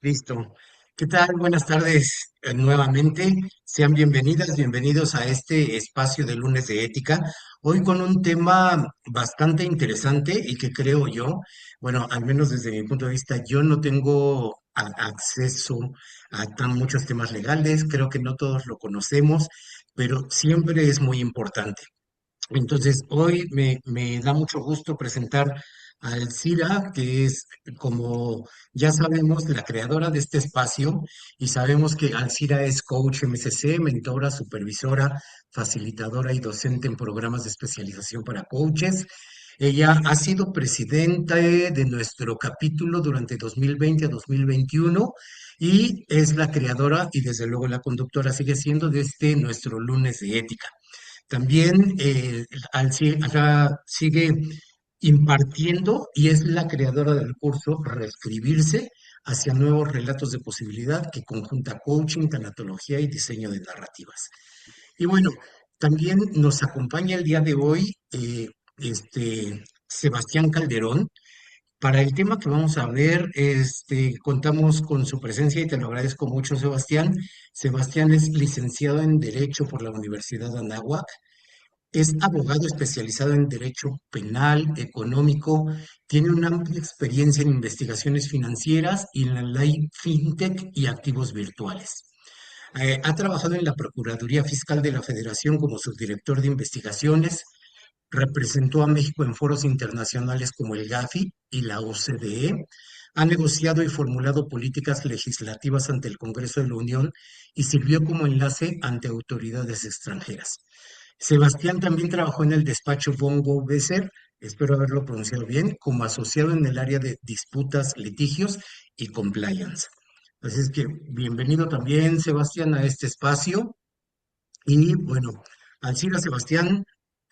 Listo. ¿Qué tal? Buenas tardes nuevamente. Sean bienvenidas, bienvenidos a este espacio de lunes de ética. Hoy con un tema bastante interesante y que creo yo, bueno, al menos desde mi punto de vista, yo no tengo acceso a tan muchos temas legales, creo que no todos lo conocemos, pero siempre es muy importante. Entonces, hoy me da mucho gusto presentar a Alcira, que es, como ya sabemos, la creadora de este espacio, y sabemos que Alcira es coach MSC, mentora, supervisora, facilitadora y docente en programas de especialización para coaches. Ella ha sido presidenta de nuestro capítulo durante 2020 a 2021 y es la creadora y desde luego la conductora sigue siendo de este nuestro lunes de ética. También acá sigue impartiendo y es la creadora del curso Reescribirse hacia nuevos relatos de posibilidad que conjunta coaching, tanatología y diseño de narrativas. Y bueno, también nos acompaña el día de hoy Sebastián Calderón. Para el tema que vamos a ver, contamos con su presencia y te lo agradezco mucho, Sebastián. Sebastián es licenciado en Derecho por la Universidad de Anáhuac, es abogado especializado en derecho penal, económico, tiene una amplia experiencia en investigaciones financieras y en la ley fintech y activos virtuales. Ha trabajado en la Procuraduría Fiscal de la Federación como subdirector de investigaciones, representó a México en foros internacionales como el GAFI y la OCDE, ha negociado y formulado políticas legislativas ante el Congreso de la Unión y sirvió como enlace ante autoridades extranjeras. Sebastián también trabajó en el despacho Bongo Besser, espero haberlo pronunciado bien, como asociado en el área de disputas, litigios y compliance. Así es que bienvenido también, Sebastián, a este espacio. Y bueno, Alcira, Sebastián,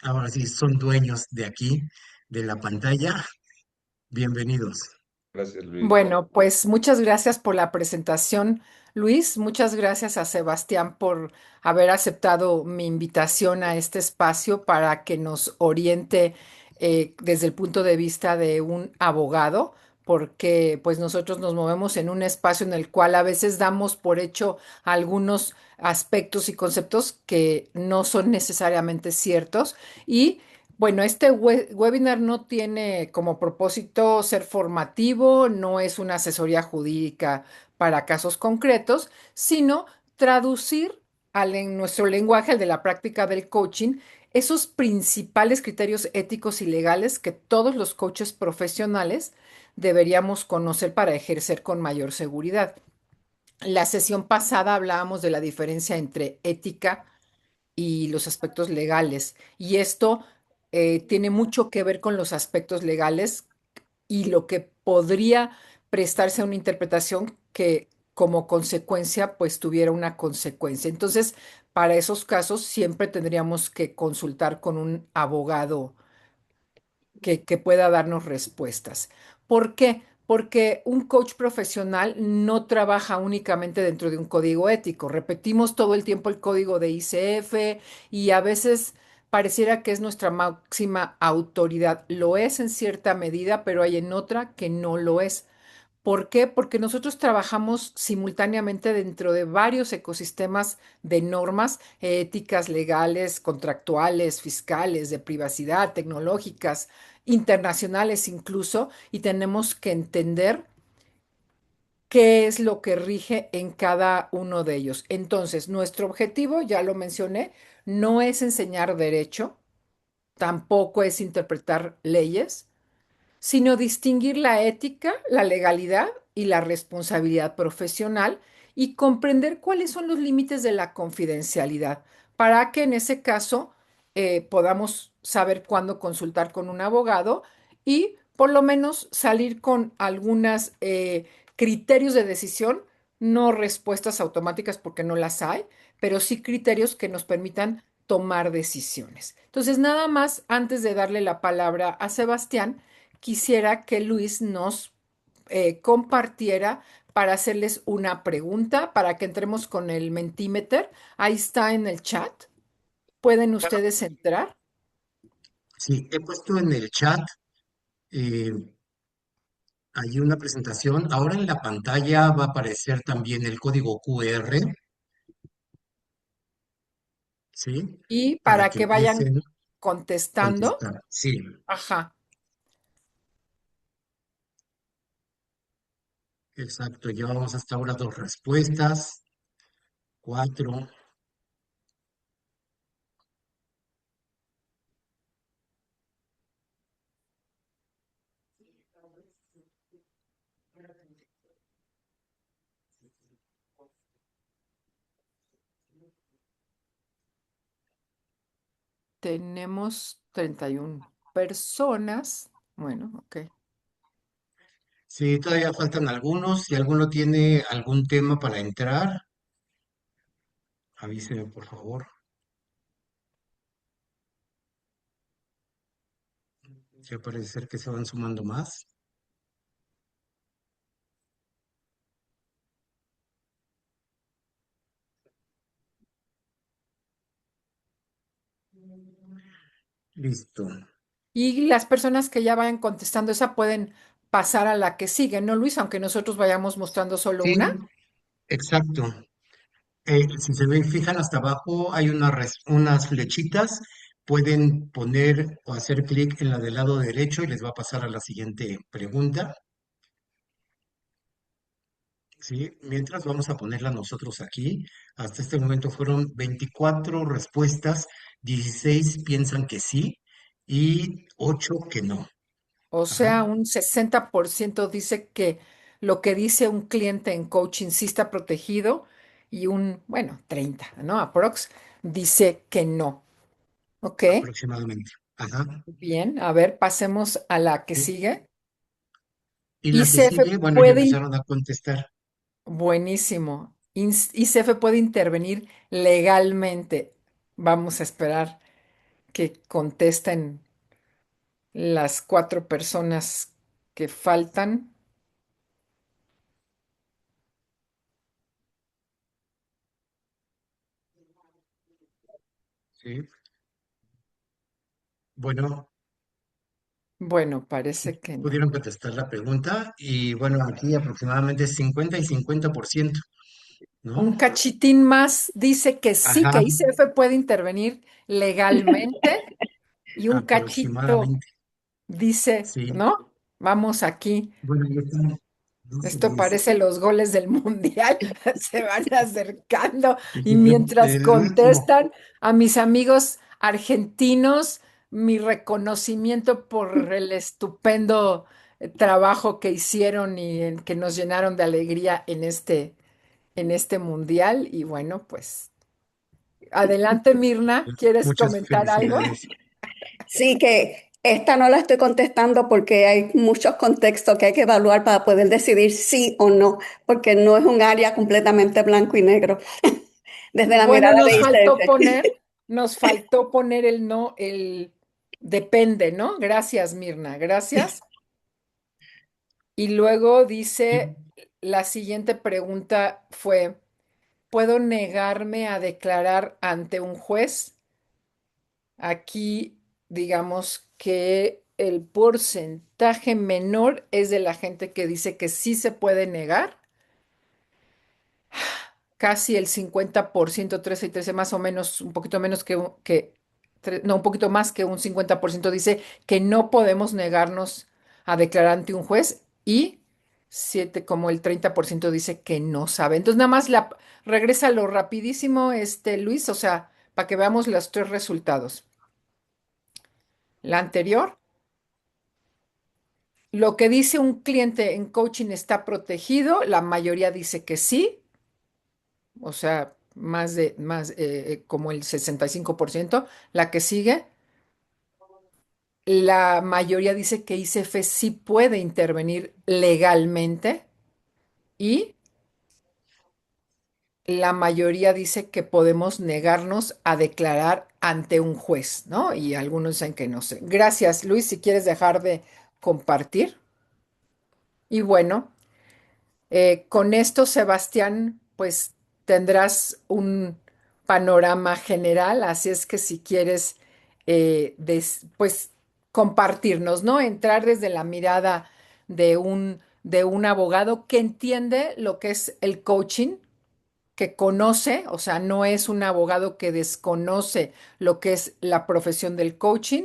ahora sí son dueños de aquí, de la pantalla. Bienvenidos. Gracias, Luis. Bueno, pues muchas gracias por la presentación, Luis. Muchas gracias a Sebastián por haber aceptado mi invitación a este espacio para que nos oriente desde el punto de vista de un abogado, porque pues nosotros nos movemos en un espacio en el cual a veces damos por hecho algunos aspectos y conceptos que no son necesariamente ciertos y bueno, este webinar no tiene como propósito ser formativo, no es una asesoría jurídica para casos concretos, sino traducir en nuestro lenguaje, el de la práctica del coaching, esos principales criterios éticos y legales que todos los coaches profesionales deberíamos conocer para ejercer con mayor seguridad. La sesión pasada hablábamos de la diferencia entre ética y los aspectos legales. Y esto tiene mucho que ver con los aspectos legales y lo que podría prestarse a una interpretación que como consecuencia pues tuviera una consecuencia. Entonces, para esos casos siempre tendríamos que consultar con un abogado que pueda darnos respuestas. ¿Por qué? Porque un coach profesional no trabaja únicamente dentro de un código ético. Repetimos todo el tiempo el código de ICF y a veces pareciera que es nuestra máxima autoridad. Lo es en cierta medida, pero hay en otra que no lo es. ¿Por qué? Porque nosotros trabajamos simultáneamente dentro de varios ecosistemas de normas éticas, legales, contractuales, fiscales, de privacidad, tecnológicas, internacionales incluso, y tenemos que entender qué es lo que rige en cada uno de ellos. Entonces, nuestro objetivo, ya lo mencioné, no es enseñar derecho, tampoco es interpretar leyes, sino distinguir la ética, la legalidad y la responsabilidad profesional y comprender cuáles son los límites de la confidencialidad para que en ese caso podamos saber cuándo consultar con un abogado y por lo menos salir con algunos criterios de decisión, no respuestas automáticas porque no las hay, pero sí criterios que nos permitan tomar decisiones. Entonces, nada más antes de darle la palabra a Sebastián, quisiera que Luis nos compartiera para hacerles una pregunta, para que entremos con el Mentimeter. Ahí está en el chat. ¿Pueden Claro, ustedes entrar? sí, he puesto en el chat, eh, hay una presentación. Ahora en la pantalla va a aparecer también el código QR, ¿sí? Y Para para que que vayan empiecen a contestando, contestar. Sí, ajá, exacto. Llevamos hasta ahora dos respuestas, cuatro. tenemos 31 personas. Bueno, ok. Sí, todavía faltan algunos. Si alguno tiene algún tema para entrar, avíseme, por favor. Ya parece ser que se van sumando más. Listo. Y las personas que ya vayan contestando esa pueden pasar a la que sigue, ¿no, Luis? Aunque nosotros vayamos mostrando solo Sí, una. exacto. Si se ven, fijan hasta abajo, hay unas flechitas. Pueden poner o hacer clic en la del lado derecho y les va a pasar a la siguiente pregunta. ¿Sí? Mientras vamos a ponerla nosotros aquí. Hasta este momento fueron 24 respuestas, 16 piensan que sí y 8 que no. O sea, Ajá. un 60% dice que lo que dice un cliente en coaching sí está protegido y bueno, 30, ¿no? Aprox, dice que no. Ok, Aproximadamente. Ajá. bien, a ver, pasemos a la que Sí. sigue. Y la que ICF sigue, bueno, ya puede, empezaron a contestar. buenísimo, ICF puede intervenir legalmente. Vamos a esperar que contesten las cuatro personas que faltan. Sí. Bueno, Bueno, si parece que no. pudieron contestar la pregunta y bueno, aquí aproximadamente 50 y 50%, Un ¿no? cachitín más dice que sí, que Ajá, ICF puede intervenir legalmente y un cachito aproximadamente. dice, Sí. ¿no? Vamos aquí. Bueno, ya están 12, Esto 10. parece los goles del mundial, se van acercando Y y que fue mientras el último. contestan a mis amigos argentinos, mi reconocimiento por el estupendo trabajo que hicieron y en que nos llenaron de alegría en este mundial. Y bueno, pues adelante, Mirna, ¿quieres Muchas comentar algo? felicidades. Sí, que esta no la estoy contestando porque hay muchos contextos que hay que evaluar para poder decidir sí o no, porque no es un área completamente blanco y negro, desde la Bueno, mirada de ICF. nos faltó poner el no, el depende, ¿no? Gracias, Mirna, gracias. Y luego dice, la siguiente pregunta fue, ¿puedo negarme a declarar ante un juez? Aquí, digamos que el porcentaje menor es de la gente que dice que sí se puede negar, casi el 50%, 13 y 13, más o menos, un poquito menos no, un poquito más que un 50% dice que no podemos negarnos a declarar ante un juez y 7, como el 30% dice que no sabe. Entonces, nada más regresa lo rapidísimo, Luis, o sea, para que veamos los tres resultados. La anterior, lo que dice un cliente en coaching está protegido, la mayoría dice que sí, o sea, como el 65%. La que sigue, la mayoría dice que ICF sí puede intervenir legalmente y la mayoría dice que podemos negarnos a declarar ante un juez, ¿no? Y algunos dicen que no sé. Gracias, Luis, si quieres dejar de compartir. Y bueno. Con esto, Sebastián, pues tendrás un panorama general, así es que si quieres, pues compartirnos, ¿no? Entrar desde la mirada de un de un abogado que entiende lo que es el coaching, que conoce, o sea, no es un abogado que desconoce lo que es la profesión del coaching,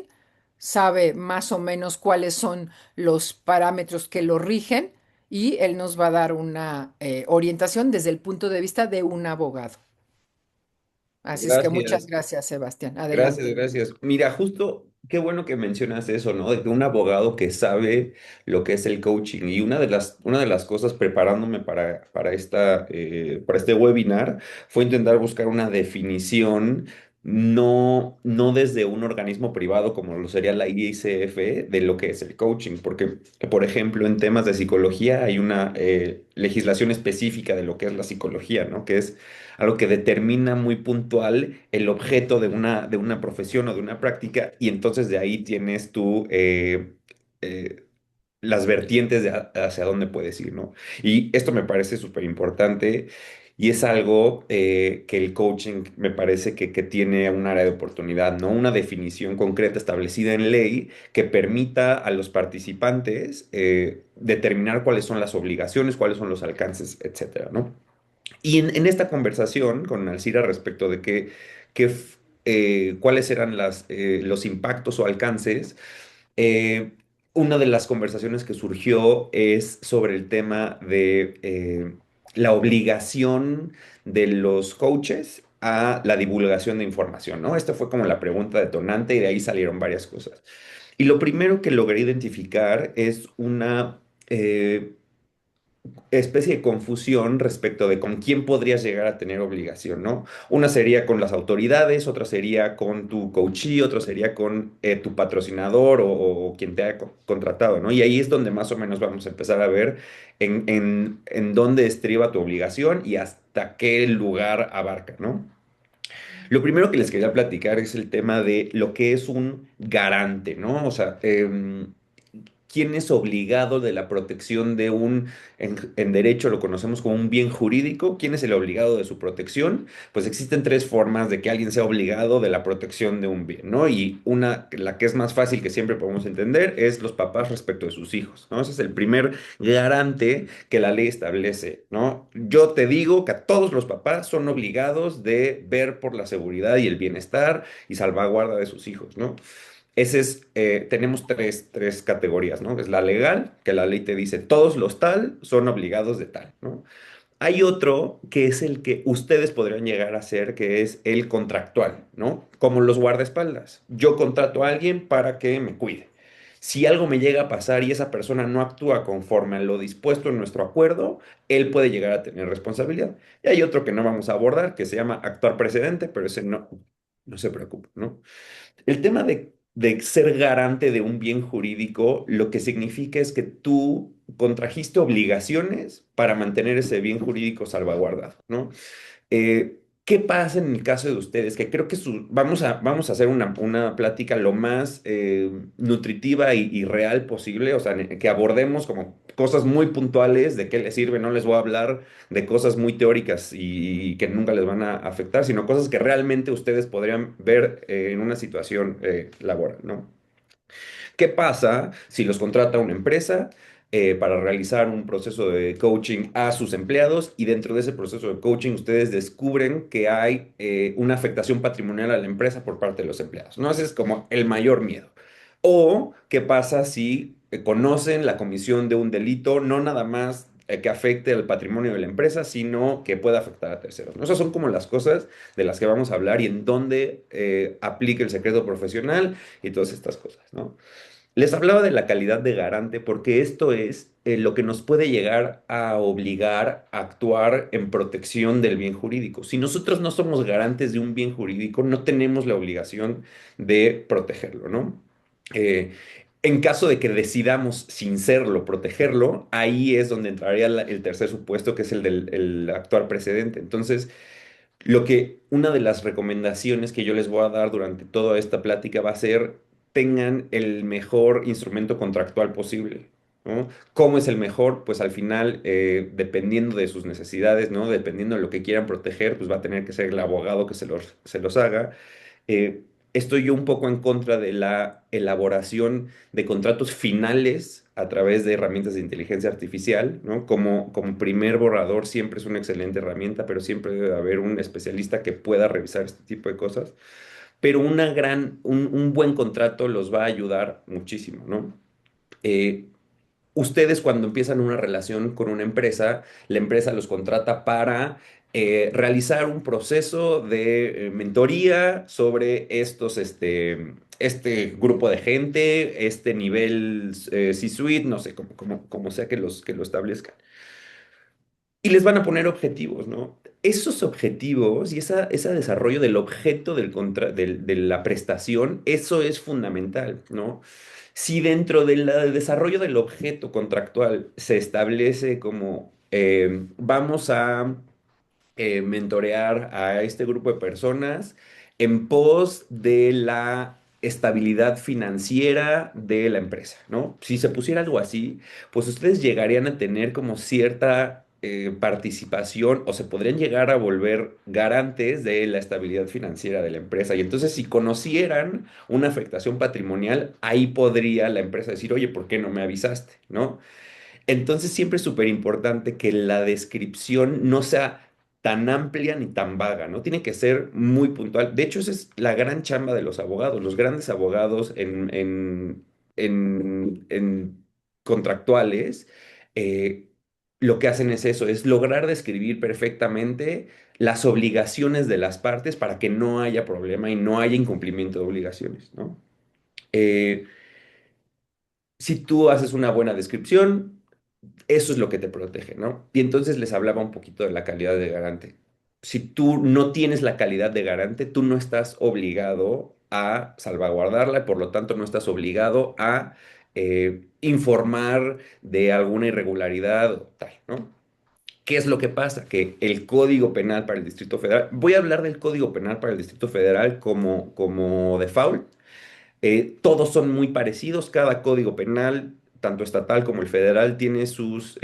sabe más o menos cuáles son los parámetros que lo rigen y él nos va a dar una orientación desde el punto de vista de un abogado. Así es que muchas Gracias. gracias, Sebastián. Gracias, Adelante. gracias. Mira, justo qué bueno que mencionas eso, ¿no? De que un abogado que sabe lo que es el coaching. Y una de las cosas preparándome para este webinar fue intentar buscar una definición, no desde un organismo privado como lo sería la ICF, de lo que es el coaching. Porque, por ejemplo, en temas de psicología hay una legislación específica de lo que es la psicología, ¿no? Que es algo que determina muy puntual el objeto de una profesión o de una práctica, y entonces de ahí tienes tú eh, las vertientes hacia dónde puedes ir, ¿no? Y esto me parece súper importante. Y es algo que el coaching me parece que tiene un área de oportunidad, ¿no? Una definición concreta establecida en ley que permita a los participantes determinar cuáles son las obligaciones, cuáles son los alcances, etcétera, ¿no? Y en esta conversación con Alcira respecto de cuáles eran los impactos o alcances, eh, una de las conversaciones que surgió es sobre el tema de la obligación de los coaches a la divulgación de información, ¿no? Esta fue como la pregunta detonante y de ahí salieron varias cosas. Y lo primero que logré identificar es una especie de confusión respecto de con quién podrías llegar a tener obligación, ¿no? Una sería con las autoridades, otra sería con tu coachee, otra sería con tu patrocinador o quien te haya contratado, ¿no? Y ahí es donde más o menos vamos a empezar a ver en dónde estriba tu obligación y hasta qué lugar abarca, ¿no? Lo primero que les quería platicar es el tema de lo que es un garante, ¿no? O sea, quién es obligado de la protección en derecho lo conocemos como un bien jurídico, quién es el obligado de su protección. Pues existen tres formas de que alguien sea obligado de la protección de un bien, ¿no? Y la que es más fácil, que siempre podemos entender, es los papás respecto de sus hijos, ¿no? Ese es el primer garante que la ley establece, ¿no? Yo te digo que a todos los papás son obligados de ver por la seguridad y el bienestar y salvaguarda de sus hijos, ¿no? Tenemos tres categorías, ¿no? Es la legal, que la ley te dice todos los tal son obligados de tal, ¿no? Hay otro que es el que ustedes podrían llegar a hacer, que es el contractual, ¿no? Como los guardaespaldas. Yo contrato a alguien para que me cuide. Si algo me llega a pasar y esa persona no actúa conforme a lo dispuesto en nuestro acuerdo, él puede llegar a tener responsabilidad. Y hay otro que no vamos a abordar, que se llama actuar precedente, pero ese no se preocupe, ¿no? El tema de ser garante de un bien jurídico, lo que significa es que tú contrajiste obligaciones para mantener ese bien jurídico salvaguardado, ¿no? ¿Qué pasa en el caso de ustedes? Que creo que vamos a hacer una plática lo más nutritiva y real posible, o sea, que abordemos como cosas muy puntuales de qué les sirve. No les voy a hablar de cosas muy teóricas y que nunca les van a afectar, sino cosas que realmente ustedes podrían ver en una situación laboral, ¿no? ¿Qué pasa si los contrata una empresa para realizar un proceso de coaching a sus empleados, y dentro de ese proceso de coaching ustedes descubren que hay una afectación patrimonial a la empresa por parte de los empleados? ¿No? Ese es como el mayor miedo. ¿O qué pasa si conocen la comisión de un delito, no nada más que afecte al patrimonio de la empresa, sino que pueda afectar a terceros, ¿no? Esas son como las cosas de las que vamos a hablar y en dónde aplica el secreto profesional y todas estas cosas, ¿no? Les hablaba de la calidad de garante porque esto es lo que nos puede llegar a obligar a actuar en protección del bien jurídico. Si nosotros no somos garantes de un bien jurídico, no tenemos la obligación de protegerlo, ¿no? Eh, en caso de que decidamos sin serlo protegerlo, ahí es donde entraría el tercer supuesto, que es el del el actuar precedente. Entonces, una de las recomendaciones que yo les voy a dar durante toda esta plática va a ser: tengan el mejor instrumento contractual posible, ¿no? ¿Cómo es el mejor? Pues al final, dependiendo de sus necesidades, ¿no? Dependiendo de lo que quieran proteger, pues va a tener que ser el abogado que se los haga. estoy yo un poco en contra de la elaboración de contratos finales a través de herramientas de inteligencia artificial, ¿no? Como primer borrador siempre es una excelente herramienta, pero siempre debe haber un especialista que pueda revisar este tipo de cosas. Pero un buen contrato los va a ayudar muchísimo, ¿no? Eh, Ustedes cuando empiezan una relación con una empresa, la empresa los contrata para realizar un proceso de mentoría sobre este grupo de gente, este nivel C-suite, no sé, como sea que lo establezcan. Y les van a poner objetivos, ¿no? Esos objetivos y ese desarrollo del objeto de la prestación, eso es fundamental, ¿no? Si dentro del desarrollo del objeto contractual se establece como vamos a mentorear a este grupo de personas en pos de la estabilidad financiera de la empresa, ¿no? Si se pusiera algo así, pues ustedes llegarían a tener como cierta participación o se podrían llegar a volver garantes de la estabilidad financiera de la empresa. Y entonces si conocieran una afectación patrimonial, ahí podría la empresa decir, oye, ¿por qué no me avisaste? ¿No? Entonces siempre es súper importante que la descripción no sea tan amplia ni tan vaga, ¿no? Tiene que ser muy puntual. De hecho, esa es la gran chamba de los abogados. Los grandes abogados en contractuales, eh, lo que hacen es eso, es lograr describir perfectamente las obligaciones de las partes para que no haya problema y no haya incumplimiento de obligaciones, ¿no? Eh, si tú haces una buena descripción, eso es lo que te protege, ¿no? Y entonces les hablaba un poquito de la calidad de garante. Si tú no tienes la calidad de garante, tú no estás obligado a salvaguardarla y por lo tanto no estás obligado a informar de alguna irregularidad o tal, ¿no? ¿Qué es lo que pasa? Que el Código Penal para el Distrito Federal, voy a hablar del Código Penal para el Distrito Federal como default, todos son muy parecidos, cada código penal, tanto estatal como el federal, tiene sus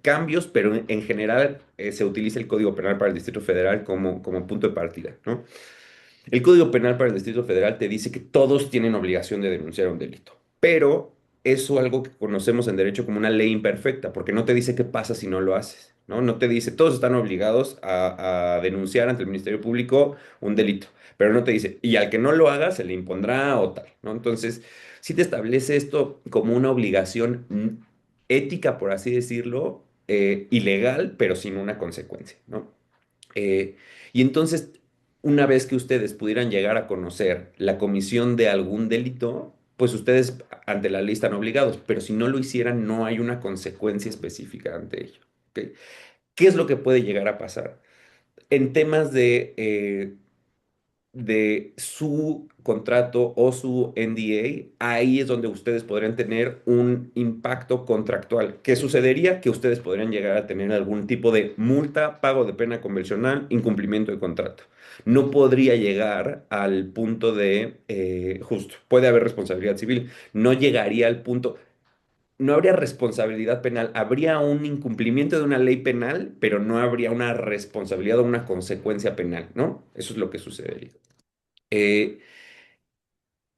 cambios, pero en general se utiliza el Código Penal para el Distrito Federal como punto de partida, ¿no? El Código Penal para el Distrito Federal te dice que todos tienen obligación de denunciar un delito, pero eso es algo que conocemos en derecho como una ley imperfecta, porque no te dice qué pasa si no lo haces, ¿no? No te dice, todos están obligados a denunciar ante el Ministerio Público un delito, pero no te dice, y al que no lo haga se le impondrá o tal, ¿no? Entonces, sí te establece esto como una obligación ética, por así decirlo, ilegal, pero sin una consecuencia, ¿no? Eh, y entonces, una vez que ustedes pudieran llegar a conocer la comisión de algún delito, pues ustedes ante la ley están obligados, pero si no lo hicieran, no hay una consecuencia específica ante ello. ¿Ok? ¿Qué es lo que puede llegar a pasar? En temas de su contrato o su NDA, ahí es donde ustedes podrían tener un impacto contractual. ¿Qué sucedería? Que ustedes podrían llegar a tener algún tipo de multa, pago de pena convencional, incumplimiento de contrato. No podría llegar al punto de, justo, puede haber responsabilidad civil, no llegaría al punto, no habría responsabilidad penal, habría un incumplimiento de una ley penal, pero no habría una responsabilidad o una consecuencia penal, ¿no? Eso es lo que sucedería. Eh,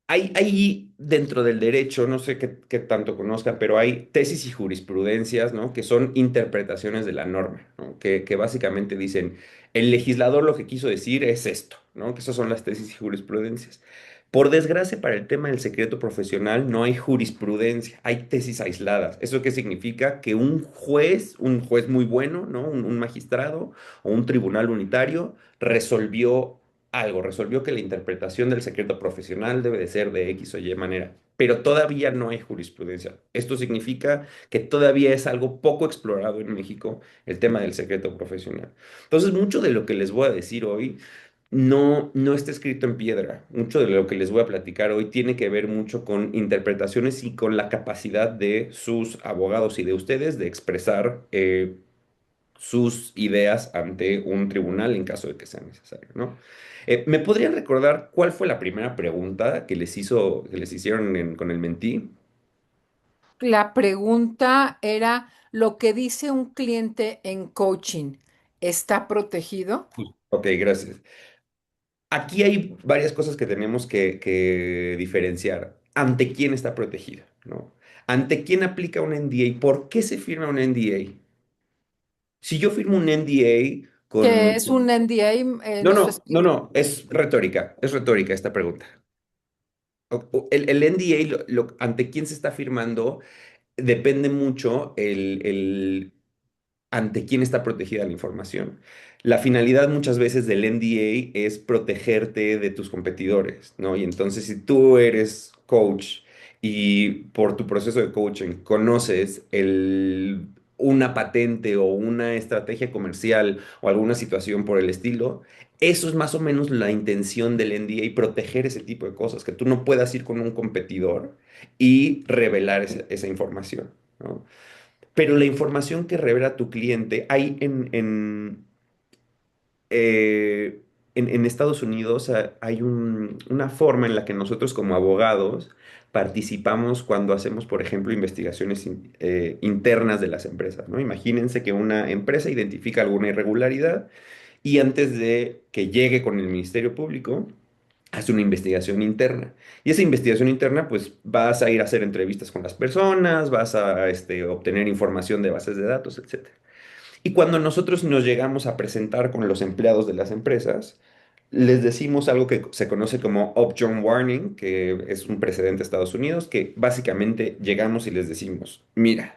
hay dentro del derecho, no sé qué tanto conozcan, pero hay tesis y jurisprudencias, ¿no? Que son interpretaciones de la norma, ¿no? Que básicamente dicen, el legislador lo que quiso decir es esto, ¿no? Que esas son las tesis y jurisprudencias. Por desgracia, para el tema del secreto profesional no hay jurisprudencia, hay tesis aisladas. ¿Eso qué significa? Que un juez muy bueno, ¿no? Un magistrado o un tribunal unitario resolvió algo, resolvió que la interpretación del secreto profesional debe de ser de X o Y manera, pero todavía no hay jurisprudencia. Esto significa que todavía es algo poco explorado en México el tema del secreto profesional. Entonces, mucho de lo que les voy a decir hoy no está escrito en piedra. Mucho de lo que les voy a platicar hoy tiene que ver mucho con interpretaciones y con la capacidad de sus abogados y de ustedes de expresar sus ideas ante un tribunal en caso de que sea necesario, ¿no? ¿Me podrían recordar cuál fue la primera pregunta que les hicieron con el mentí? La pregunta era, ¿lo que dice un cliente en coaching está protegido? Ok, gracias. aquí hay varias cosas que tenemos que diferenciar. ¿Ante quién está protegida? ¿No? ¿Ante quién aplica un NDA? ¿Por qué se firma un NDA? Si yo firmo un NDA ¿Qué con... es un NDA? No, ¿Nos no, no, explica? no, es retórica esta pregunta. El NDA, ante quién se está firmando, depende mucho ante quién está protegida la información. La finalidad muchas veces del NDA es protegerte de tus competidores, ¿no? Y entonces si tú eres coach y por tu proceso de coaching conoces una patente o una estrategia comercial o alguna situación por el estilo, eso es más o menos la intención del NDA, proteger ese tipo de cosas, que tú no puedas ir con un competidor y revelar esa información, ¿no? Pero la información que revela tu cliente, hay en Estados Unidos hay una forma en la que nosotros como abogados participamos cuando hacemos, por ejemplo, investigaciones internas de las empresas, ¿no? Imagínense que una empresa identifica alguna irregularidad y antes de que llegue con el Ministerio Público, hace una investigación interna. Y esa investigación interna, pues vas a ir a hacer entrevistas con las personas, vas a obtener información de bases de datos, etcétera. Y cuando nosotros nos llegamos a presentar con los empleados de las empresas, les decimos algo que se conoce como Upjohn Warning, que es un precedente de Estados Unidos, que básicamente llegamos y les decimos, mira,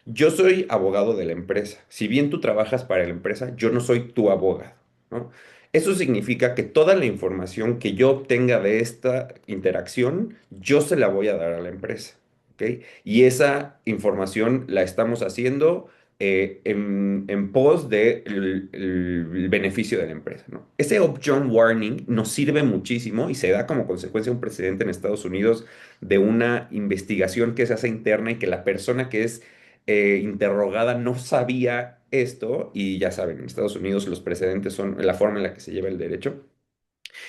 yo soy abogado de la empresa. Si bien tú trabajas para la empresa, yo no soy tu abogado, ¿no? Eso significa que toda la información que yo obtenga de esta interacción, yo se la voy a dar a la empresa, ¿ok? Y esa información la estamos haciendo en pos del beneficio de la empresa, ¿no? Ese Upjohn Warning nos sirve muchísimo y se da como consecuencia un precedente en Estados Unidos de una investigación que se hace interna y que la persona que es interrogada no sabía esto y ya saben, en Estados Unidos los precedentes son la forma en la que se lleva el derecho.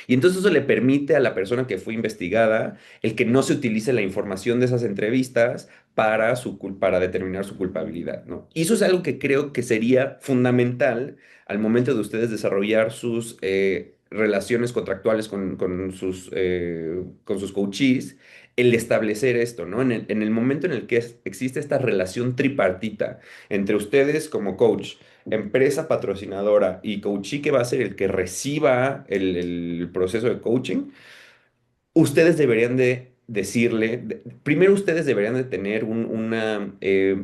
Y entonces eso le permite a la persona que fue investigada el que no se utilice la información de esas entrevistas para, para determinar su culpabilidad, ¿no? Y eso es algo que creo que sería fundamental al momento de ustedes desarrollar sus relaciones contractuales con sus coachees, el establecer esto, ¿no? En el momento en el que existe esta relación tripartita entre ustedes como coach, empresa patrocinadora y coachee que va a ser el que reciba el proceso de coaching, ustedes deberían de decirle, primero ustedes deberían de tener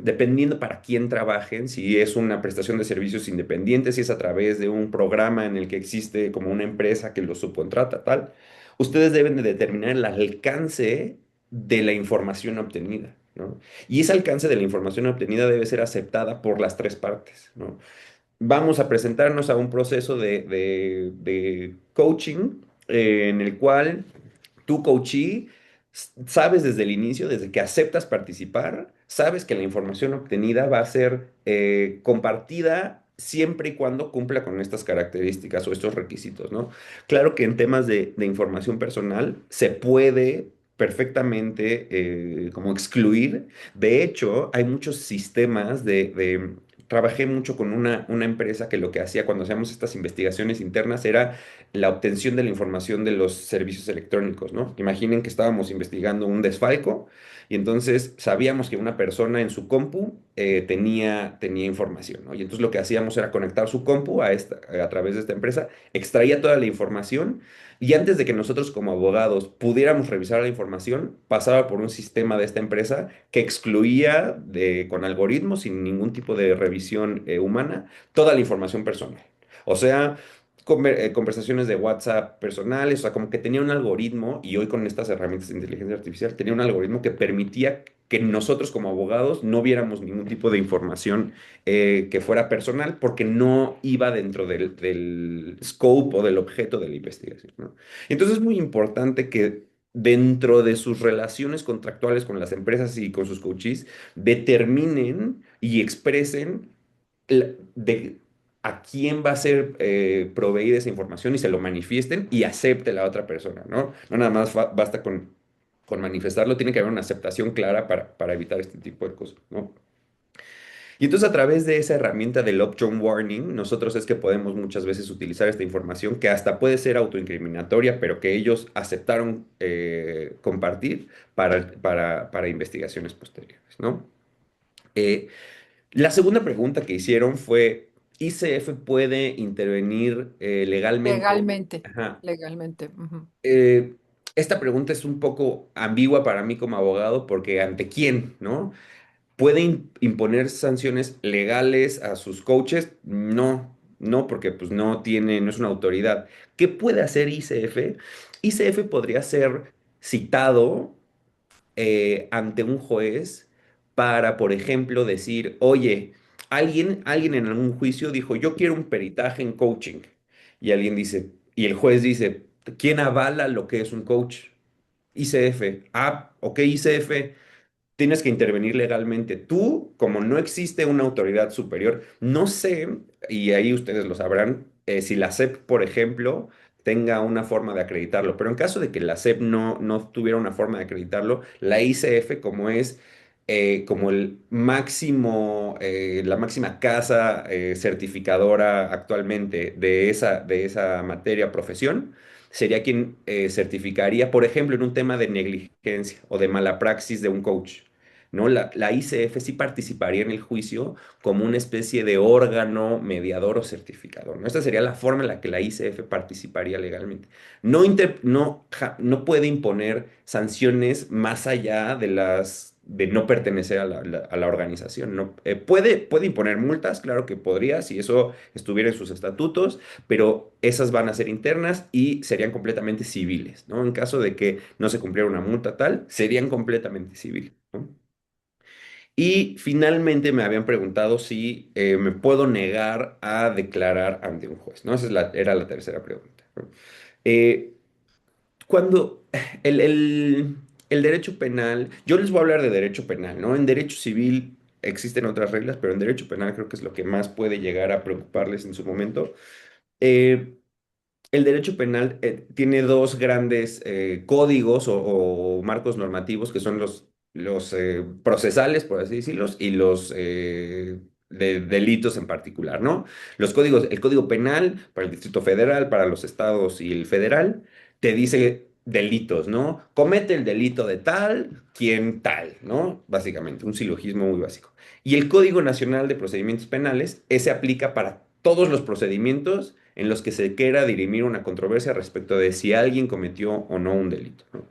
dependiendo para quién trabajen, si es una prestación de servicios independientes, si es a través de un programa en el que existe como una empresa que lo subcontrata, tal, ustedes deben de determinar el alcance de la información obtenida, ¿no? Y ese alcance de la información obtenida debe ser aceptada por las tres partes, ¿no? Vamos a presentarnos a un proceso de coaching en el cual tu coachee sabes desde el inicio, desde que aceptas participar, sabes que la información obtenida va a ser compartida siempre y cuando cumpla con estas características o estos requisitos, ¿no? Claro que en temas de información personal se puede perfectamente como excluir. De hecho, hay muchos sistemas trabajé mucho con una empresa que lo que hacía cuando hacíamos estas investigaciones internas era la obtención de la información de los servicios electrónicos, ¿no? Imaginen que estábamos investigando un desfalco y entonces sabíamos que una persona en su compu tenía información, ¿no? Y entonces lo que hacíamos era conectar su compu a través de esta empresa, extraía toda la información y antes de que nosotros como abogados pudiéramos revisar la información, pasaba por un sistema de esta empresa que excluía con algoritmos sin ningún tipo de revisión humana toda la información personal. O sea, conversaciones de WhatsApp personales, o sea, como que tenía un algoritmo, y hoy con estas herramientas de inteligencia artificial, tenía un algoritmo que permitía que nosotros como abogados no viéramos ningún tipo de información que fuera personal porque no iba dentro del scope o del objeto de la investigación, ¿no? Entonces es muy importante que dentro de sus relaciones contractuales con las empresas y con sus coaches, determinen y expresen de a quién va a ser proveída esa información y se lo manifiesten y acepte la otra persona, ¿no? No nada más basta con manifestarlo, tiene que haber una aceptación clara para evitar este tipo de cosas, ¿no? Y entonces a través de esa herramienta del Upjohn Warning, nosotros es que podemos muchas veces utilizar esta información que hasta puede ser autoincriminatoria, pero que ellos aceptaron compartir para investigaciones posteriores, ¿no? Eh, la segunda pregunta que hicieron fue, ¿ICF puede intervenir legalmente? Legalmente, Ajá. legalmente. Ujú. Eh, esta pregunta es un poco ambigua para mí como abogado porque ¿ante quién, no? ¿Puede imponer sanciones legales a sus coaches? No, no, porque pues no tiene, no es una autoridad. ¿Qué puede hacer ICF? ICF podría ser citado ante un juez para, por ejemplo, decir, oye, alguien en algún juicio dijo, yo quiero un peritaje en coaching. Y alguien dice, y el juez dice, ¿quién avala lo que es un coach? ICF. Ah, ok, ICF, tienes que intervenir legalmente. Tú, como no existe una autoridad superior, no sé, y ahí ustedes lo sabrán, si la SEP, por ejemplo, tenga una forma de acreditarlo. Pero en caso de que la SEP no tuviera una forma de acreditarlo, la ICF, como es como el máximo, la máxima casa certificadora actualmente de esa materia profesión, sería quien certificaría, por ejemplo, en un tema de negligencia o de mala praxis de un coach. ¿No? La ICF sí participaría en el juicio como una especie de órgano mediador o certificador, ¿no? Esta sería la forma en la que la ICF participaría legalmente. No puede imponer sanciones más allá de las de no pertenecer a la organización. No, puede imponer multas, claro que podría, si eso estuviera en sus estatutos, pero esas van a ser internas y serían completamente civiles, ¿no? En caso de que no se cumpliera una multa tal, serían completamente civiles, ¿no? Y finalmente me habían preguntado si me puedo negar a declarar ante un juez, ¿no? Era la tercera pregunta, ¿no? Eh, cuando el derecho penal, yo les voy a hablar de derecho penal, ¿no? En derecho civil existen otras reglas, pero en derecho penal creo que es lo que más puede llegar a preocuparles en su momento. Eh, el derecho penal tiene dos grandes códigos o marcos normativos que son los procesales, por así decirlos, y los de delitos en particular, ¿no? El código penal para el Distrito Federal, para los estados y el federal, te dice delitos, ¿no? Comete el delito de tal, quien tal, ¿no? Básicamente, un silogismo muy básico. Y el Código Nacional de Procedimientos Penales, ese aplica para todos los procedimientos en los que se quiera dirimir una controversia respecto de si alguien cometió o no un delito, ¿no?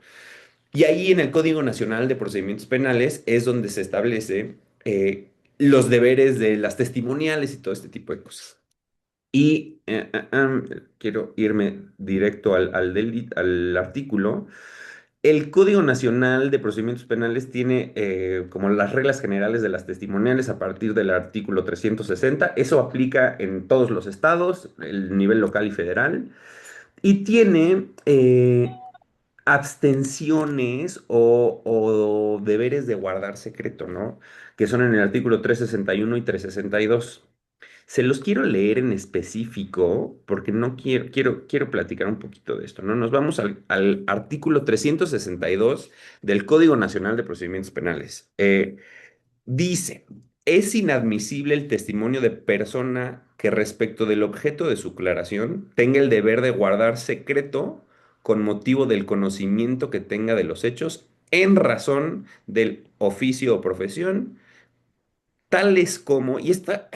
Y ahí en el Código Nacional de Procedimientos Penales es donde se establece los deberes de las testimoniales y todo este tipo de cosas. Y quiero irme directo al artículo. El Código Nacional de Procedimientos Penales tiene como las reglas generales de las testimoniales a partir del artículo 360. Eso aplica en todos los estados, el nivel local y federal. Y tiene abstenciones o deberes de guardar secreto, ¿no? Que son en el artículo 361 y 362. Se los quiero leer en específico porque no quiero platicar un poquito de esto, ¿no? Nos vamos al artículo 362 del Código Nacional de Procedimientos Penales. Dice, es inadmisible el testimonio de persona que respecto del objeto de su declaración tenga el deber de guardar secreto con motivo del conocimiento que tenga de los hechos en razón del oficio o profesión tales como, y esta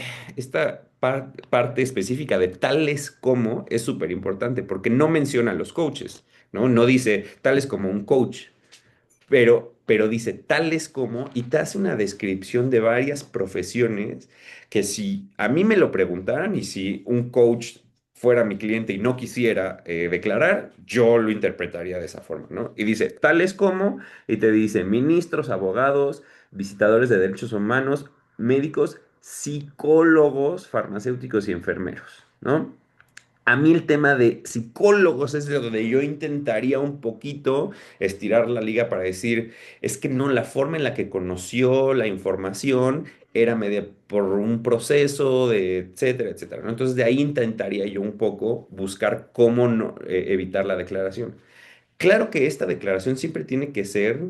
parte específica de tales como es súper importante porque no menciona a los coaches, ¿no? No dice tales como un coach, pero dice tales como y te hace una descripción de varias profesiones que si a mí me lo preguntaran y si un coach fuera mi cliente y no quisiera declarar, yo lo interpretaría de esa forma, ¿no? Y dice tales como, y te dice ministros, abogados, visitadores de derechos humanos, médicos, psicólogos, farmacéuticos y enfermeros, ¿no? A mí el tema de psicólogos es de donde yo intentaría un poquito estirar la liga para decir, es que no, la forma en la que conoció la información era media por un proceso de etcétera, etcétera, ¿no? Entonces de ahí intentaría yo un poco buscar cómo evitar la declaración. Claro que esta declaración siempre tiene que ser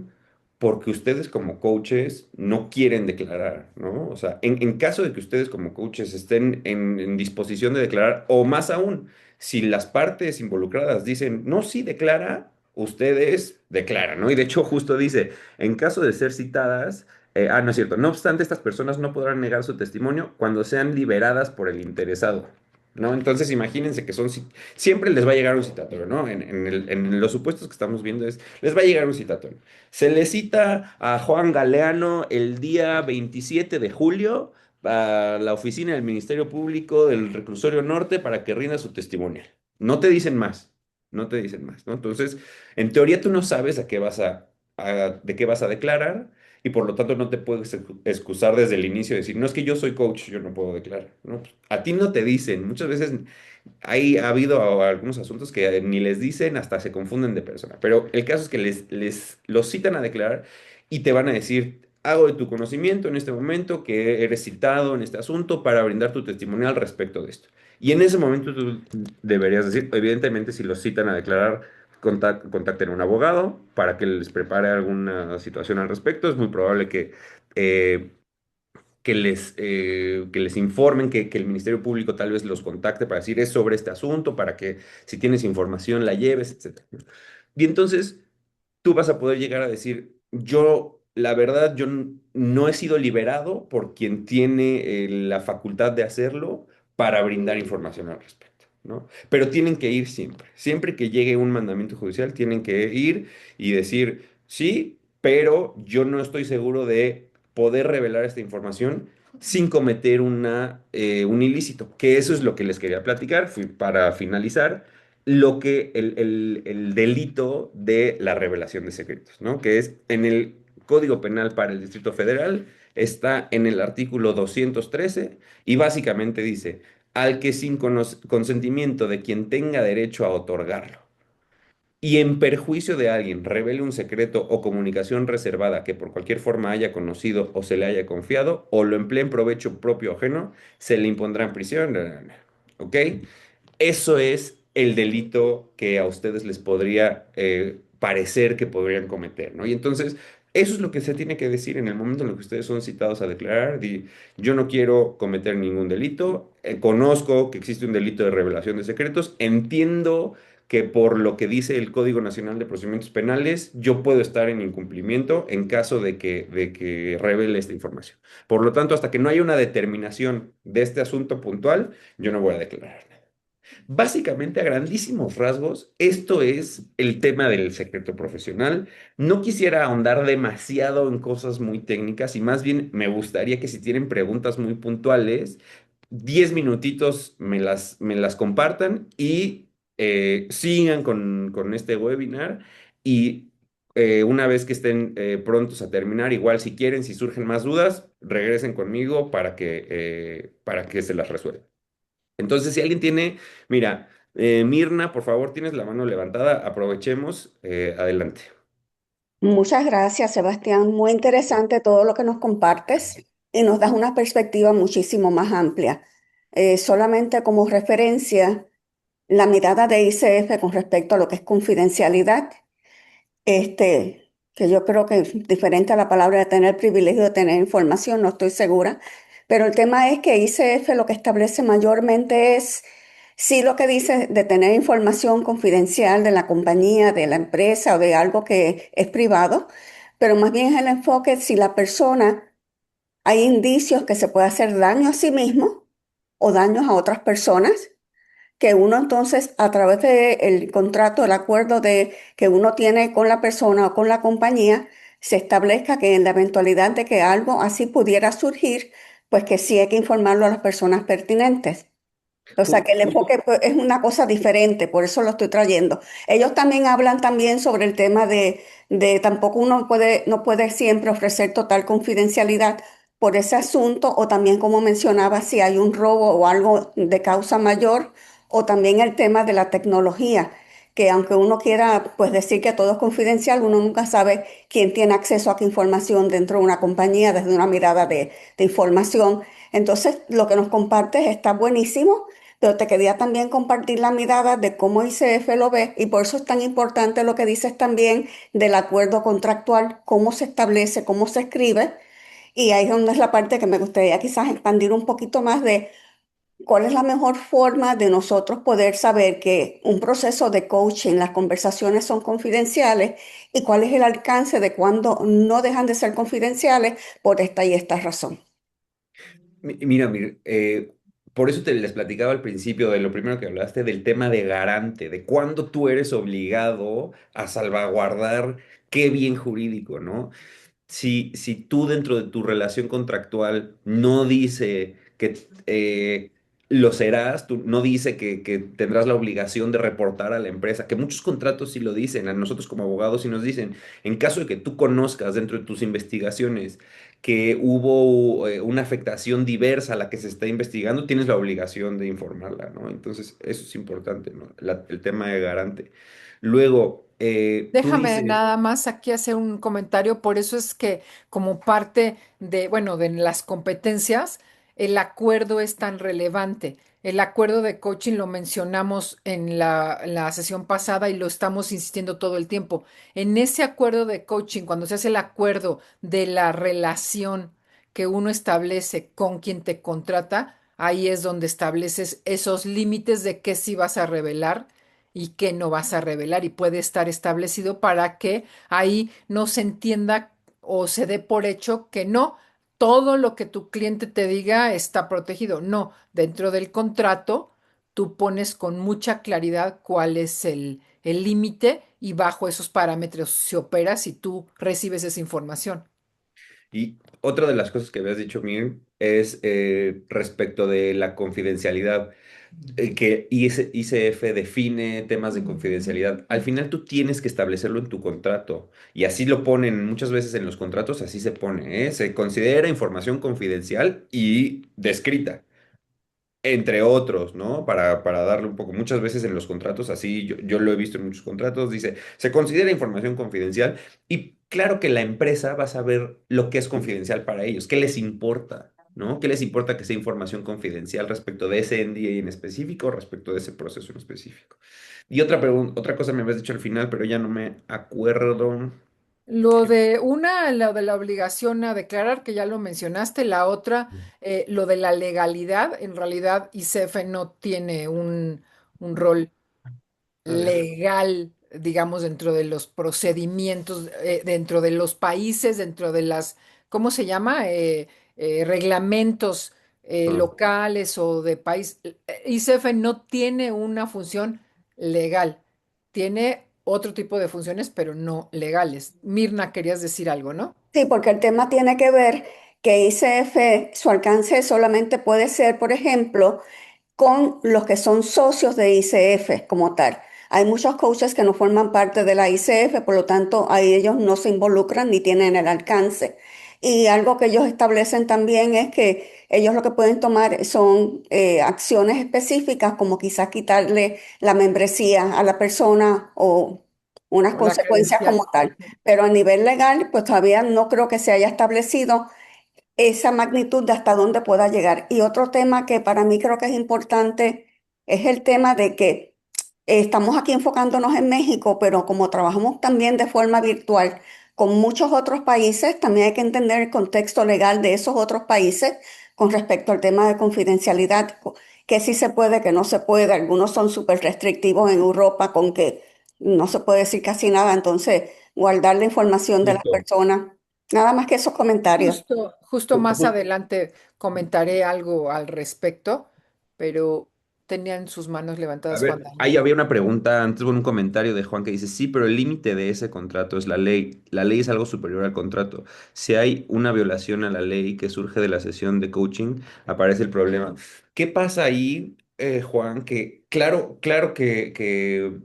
porque ustedes como coaches no quieren declarar, ¿no? O sea, en caso de que ustedes como coaches estén en disposición de declarar, o más aún, si las partes involucradas dicen, no, sí, declara, ustedes declaran, ¿no? Y de hecho justo dice, en caso de ser citadas, no es cierto, no obstante, estas personas no podrán negar su testimonio cuando sean liberadas por el interesado. ¿No? Entonces imagínense que siempre les va a llegar un citatorio, ¿no? En los supuestos que estamos viendo les va a llegar un citatorio. Se le cita a Juan Galeano el día 27 de julio a la oficina del Ministerio Público del Reclusorio Norte para que rinda su testimonio. No te dicen más, no te dicen más, ¿no? Entonces, en teoría tú no sabes de qué vas a declarar y por lo tanto no te puedes excusar desde el inicio y decir, no es que yo soy coach, yo no puedo declarar, ¿no? Pues, a ti no te dicen, muchas veces ha habido algunos asuntos que ni les dicen, hasta se confunden de persona. Pero el caso es que les los citan a declarar y te van a decir, hago de tu conocimiento en este momento que eres citado en este asunto para brindar tu testimonio al respecto de esto. Y en ese momento tú deberías decir, evidentemente, si los citan a declarar, contacten a un abogado para que les prepare alguna situación al respecto. Es muy probable eh, que les informen, que el Ministerio Público tal vez los contacte para decir es sobre este asunto, para que si tienes información la lleves, etcétera, ¿no? Y entonces tú vas a poder llegar a decir, la verdad, no he sido liberado por quien tiene la facultad de hacerlo para brindar información al respecto, ¿no? Pero tienen que ir siempre. Siempre que llegue un mandamiento judicial, tienen que ir y decir, sí, pero yo no estoy seguro de poder revelar esta información sin cometer un ilícito, que eso es lo que les quería platicar para finalizar lo que el delito de la revelación de secretos, ¿no? Que es en el Código Penal para el Distrito Federal, está en el artículo 213 y básicamente dice, al que sin consentimiento de quien tenga derecho a otorgarlo y en perjuicio de alguien revele un secreto o comunicación reservada que por cualquier forma haya conocido o se le haya confiado o lo emplee en provecho propio o ajeno, se le impondrá en prisión. ¿Ok? Eso es el delito que a ustedes les podría parecer que podrían cometer, ¿no? Y entonces, eso es lo que se tiene que decir en el momento en el que ustedes son citados a declarar. Yo no quiero cometer ningún delito, conozco que existe un delito de revelación de secretos, entiendo que por lo que dice el Código Nacional de Procedimientos Penales, yo puedo estar en incumplimiento en caso de que revele esta información. Por lo tanto, hasta que no haya una determinación de este asunto puntual, yo no voy a declarar. Básicamente, a grandísimos rasgos, esto es el tema del secreto profesional. No quisiera ahondar demasiado en cosas muy técnicas y más bien me gustaría que si tienen preguntas muy puntuales, 10 minutitos me las compartan y sigan con este webinar y una vez que estén prontos a terminar, igual si quieren, si surgen más dudas, regresen conmigo para que se las resuelva. Entonces, si alguien tiene, mira, Mirna, por favor, tienes la mano levantada, aprovechemos, adelante. Muchas gracias, Sebastián. Muy interesante todo lo que nos compartes y nos das una perspectiva muchísimo más amplia. Solamente como referencia, la mirada de ICF con respecto a lo que es confidencialidad, que yo creo que es diferente a la palabra de tener privilegio de tener información, no estoy segura, pero el tema es que ICF lo que establece mayormente es, sí, lo que dice de tener información confidencial de la compañía, de la empresa o de algo que es privado, pero más bien es el enfoque si la persona, hay indicios que se puede hacer daño a sí mismo o daños a otras personas, que uno entonces a través del contrato, el acuerdo que uno tiene con la persona o con la compañía, se establezca que en la eventualidad de que algo así pudiera surgir, pues que sí hay que informarlo a las personas pertinentes. O sea que el enfoque pues, es una cosa diferente, por eso lo estoy trayendo. Ellos también hablan también sobre el tema de tampoco uno no puede siempre ofrecer total confidencialidad por ese asunto, o también como mencionaba, si hay un robo o algo de causa mayor, o también el tema de la tecnología, que aunque uno quiera pues decir que todo es confidencial, uno nunca sabe quién tiene acceso a qué información dentro de una compañía desde una mirada de información. Entonces, lo que nos compartes está buenísimo. pero te quería también compartir la mirada de cómo ICF lo ve y por eso es tan importante lo que dices también del acuerdo contractual, cómo se establece, cómo se escribe. Y ahí es donde es la parte que me gustaría quizás expandir un poquito más de cuál es la mejor forma de nosotros poder saber que un proceso de coaching, las conversaciones son confidenciales y cuál es el alcance de cuando no dejan de ser confidenciales por esta y esta razón. Mira, por eso te les platicaba al principio de lo primero que hablaste, del tema de garante, de cuándo tú eres obligado a salvaguardar qué bien jurídico, ¿no? Si tú dentro de tu relación contractual no dice que lo serás, tú, no dice que tendrás la obligación de reportar a la empresa, que muchos contratos sí lo dicen, a nosotros como abogados sí nos dicen, en caso de que tú conozcas dentro de tus investigaciones que hubo una afectación diversa a la que se está investigando, tienes la obligación de informarla, ¿no? Entonces, eso es importante, ¿no? El tema de garante. Luego, tú Déjame dices... nada más aquí hacer un comentario. Por eso es que como parte de, bueno, de las competencias, el acuerdo es tan relevante. El acuerdo de coaching lo mencionamos en la sesión pasada y lo estamos insistiendo todo el tiempo. En ese acuerdo de coaching, cuando se hace el acuerdo de la relación que uno establece con quien te contrata, ahí es donde estableces esos límites de qué sí vas a revelar y qué no vas a revelar y puede estar establecido para que ahí no se entienda o se dé por hecho que no, todo lo que tu cliente te diga está protegido. No, dentro del contrato tú pones con mucha claridad cuál es el límite y bajo esos parámetros se opera si tú recibes esa información. Y otra de las cosas que habías dicho, Mir, es respecto de la confidencialidad, que ICF define temas de confidencialidad. Al final tú tienes que establecerlo en tu contrato y así lo ponen muchas veces en los contratos, así se pone, ¿eh? Se considera información confidencial y descrita entre otros, ¿no? Para darle un poco, muchas veces en los contratos, así yo lo he visto en muchos contratos, dice, se considera información confidencial y claro que la empresa va a saber lo que es confidencial para ellos, qué les importa, ¿no? ¿Qué les importa que sea información confidencial respecto de ese NDA en específico, respecto de ese proceso en específico? Y otra pregunta, otra cosa me habías dicho al final, pero ya no me acuerdo. Lo de la obligación a declarar, que ya lo mencionaste, la otra, lo de la legalidad, en realidad ICF no tiene un rol A ver. legal, digamos, dentro de los procedimientos, dentro de los países, dentro de las, ¿cómo se llama? Reglamentos Ah. locales o de país. ICF no tiene una función legal, tiene otro tipo de funciones, pero no legales. Mirna, querías decir algo, ¿no? Sí, porque el tema tiene que ver que ICF, su alcance solamente puede ser, por ejemplo, con los que son socios de ICF como tal. Hay muchos coaches que no forman parte de la ICF, por lo tanto, ahí ellos no se involucran ni tienen el alcance. Y algo que ellos establecen también es que ellos lo que pueden tomar son acciones específicas, como quizás quitarle la membresía a la persona o unas O la consecuencias como credencial. tal. Pero a nivel legal, pues todavía no creo que se haya establecido esa magnitud de hasta dónde pueda llegar. Y otro tema que para mí creo que es importante es el tema de que estamos aquí enfocándonos en México, pero como trabajamos también de forma virtual con muchos otros países, también hay que entender el contexto legal de esos otros países con respecto al tema de confidencialidad, que sí se puede, que no se puede. Algunos son súper restrictivos en Europa con que no se puede decir casi nada, entonces guardar la información de las Justo. personas. Nada más que esos comentarios. Justo más adelante comentaré algo al respecto, pero tenían sus manos A levantadas Juan ver, Daniel. ahí había una pregunta antes, bueno, un comentario de Juan que dice, sí, pero el límite de ese contrato es la ley. La ley es algo superior al contrato. Si hay una violación a la ley que surge de la sesión de coaching, aparece el problema. ¿Qué pasa ahí, Juan? Que claro que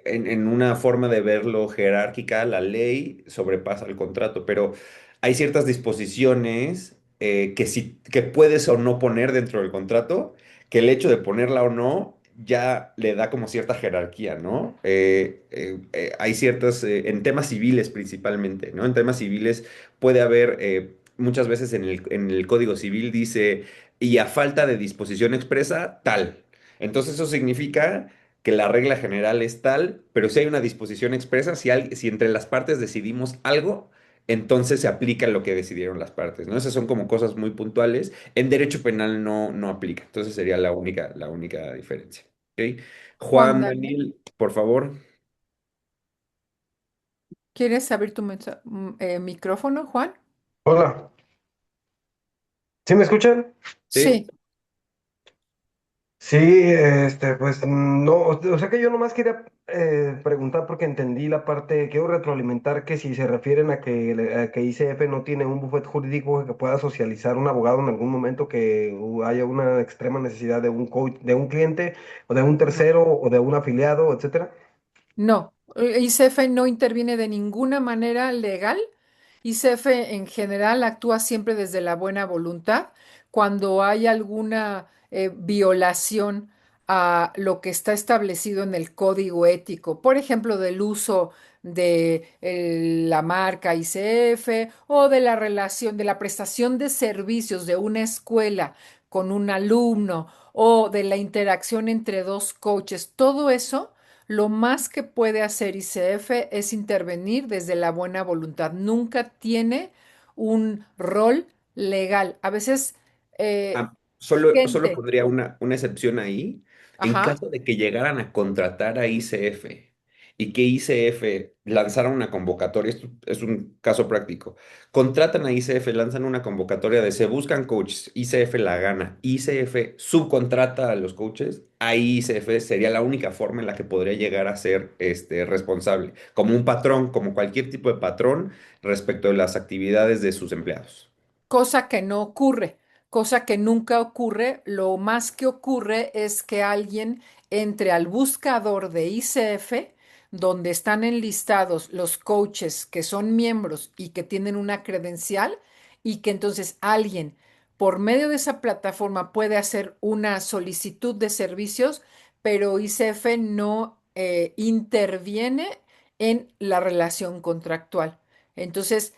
en una forma de verlo jerárquica, la ley sobrepasa el contrato, pero hay ciertas disposiciones que puedes o no poner dentro del contrato que el hecho de ponerla o no ya le da como cierta jerarquía, ¿no? Hay ciertas, en temas civiles principalmente, ¿no? En temas civiles puede haber, muchas veces en el Código Civil dice, y a falta de disposición expresa, tal. Entonces eso significa que la regla general es tal, pero si hay una disposición expresa, si entre las partes decidimos algo, entonces se aplica lo que decidieron las partes, ¿no? Esas son como cosas muy puntuales. En derecho penal no aplica. Entonces sería la única diferencia. ¿Ok? Juan Juan Daniel, Daniel, por favor. ¿quieres abrir tu micrófono, Juan? Hola, ¿sí me escuchan? Sí. Sí, Sí, pues no, o sea que yo nomás quería preguntar porque entendí la parte, quiero retroalimentar que si se refieren a que ICF no tiene un bufete jurídico que pueda socializar un abogado en algún momento que haya una extrema necesidad de un coach, de un cliente o de un no. tercero o de un afiliado, etcétera. No, ICF no interviene de ninguna manera legal. ICF en general actúa siempre desde la buena voluntad. Cuando hay alguna violación a lo que está establecido en el código ético, por ejemplo, del uso de la marca ICF o de la relación, de la prestación de servicios de una escuela con un alumno o de la interacción entre dos coaches, todo eso lo más que puede hacer ICF es intervenir desde la buena voluntad. Nunca tiene un rol legal. A veces Solo gente, pondría una excepción ahí. En ajá, caso de que llegaran a contratar a ICF y que ICF lanzara una convocatoria, esto es un caso práctico, contratan a ICF, lanzan una convocatoria de se buscan coaches, ICF la gana, ICF subcontrata a los coaches, ahí ICF sería la única forma en la que podría llegar a ser responsable, como un patrón, como cualquier tipo de patrón respecto de las actividades de sus empleados. cosa que no ocurre, cosa que nunca ocurre. Lo más que ocurre es que alguien entre al buscador de ICF, donde están enlistados los coaches que son miembros y que tienen una credencial, y que entonces alguien por medio de esa plataforma puede hacer una solicitud de servicios, pero ICF no interviene en la relación contractual. Entonces,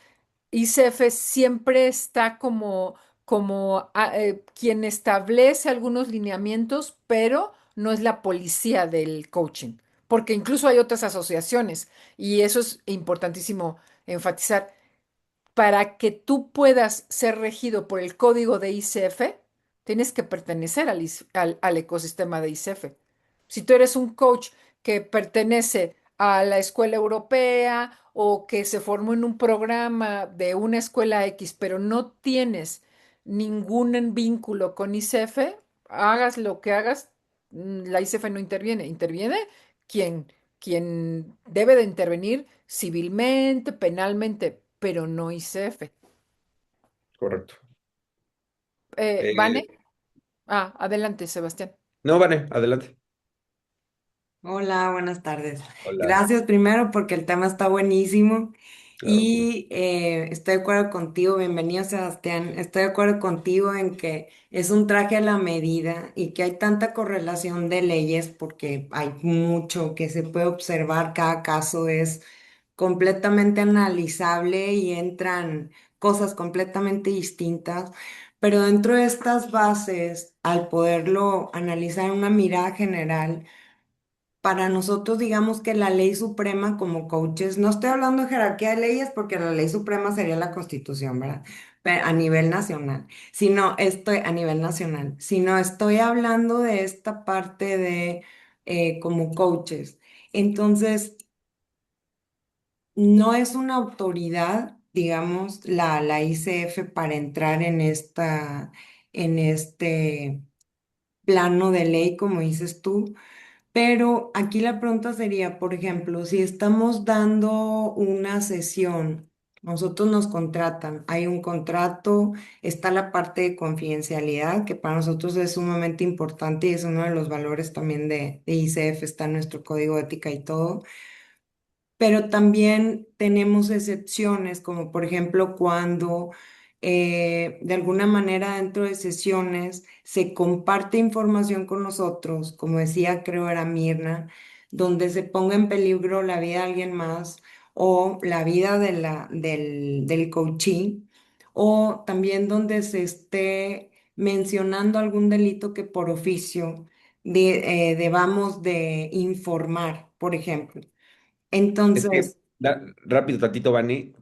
ICF siempre está como quien establece algunos lineamientos, pero no es la policía del coaching, porque incluso hay otras asociaciones y eso es importantísimo enfatizar. Para que tú puedas ser regido por el código de ICF, tienes que pertenecer al ecosistema de ICF. Si tú eres un coach que pertenece a la escuela europea o que se formó en un programa de una escuela X, pero no tienes ningún vínculo con ICF, hagas lo que hagas, la ICF no interviene. Interviene quien, quien debe de intervenir civilmente, penalmente, pero no ICF. Correcto. ¿Vane? Eh, Ah, adelante, Sebastián. no, Vane, adelante. Hola, buenas tardes. Hola, Gracias primero porque el tema está buenísimo claro. y estoy de acuerdo contigo, bienvenido Sebastián, estoy de acuerdo contigo en que es un traje a la medida y que hay tanta correlación de leyes porque hay mucho que se puede observar, cada caso es completamente analizable y entran cosas completamente distintas, pero dentro de estas bases, al poderlo analizar en una mirada general, para nosotros, digamos que la ley suprema como coaches, no estoy hablando de jerarquía de leyes porque la ley suprema sería la Constitución, ¿verdad? A nivel nacional, sino estoy a nivel nacional, sino estoy hablando de esta parte de como coaches. Entonces, no es una autoridad, digamos, la ICF para entrar en este plano de ley, como dices tú. Pero aquí la pregunta sería, por ejemplo, si estamos dando una sesión, nosotros nos contratan, hay un contrato, está la parte de confidencialidad, que para nosotros es sumamente importante y es uno de los valores también de ICF, está en nuestro código de ética y todo. Pero también tenemos excepciones, como por ejemplo cuando de alguna manera dentro de sesiones se comparte información con nosotros, como decía, creo era Mirna, donde se ponga en peligro la vida de alguien más o la vida del coachee, o también donde se esté mencionando algún delito que por oficio debamos de informar, por ejemplo. Es que, Entonces, rápido, tantito, Vane,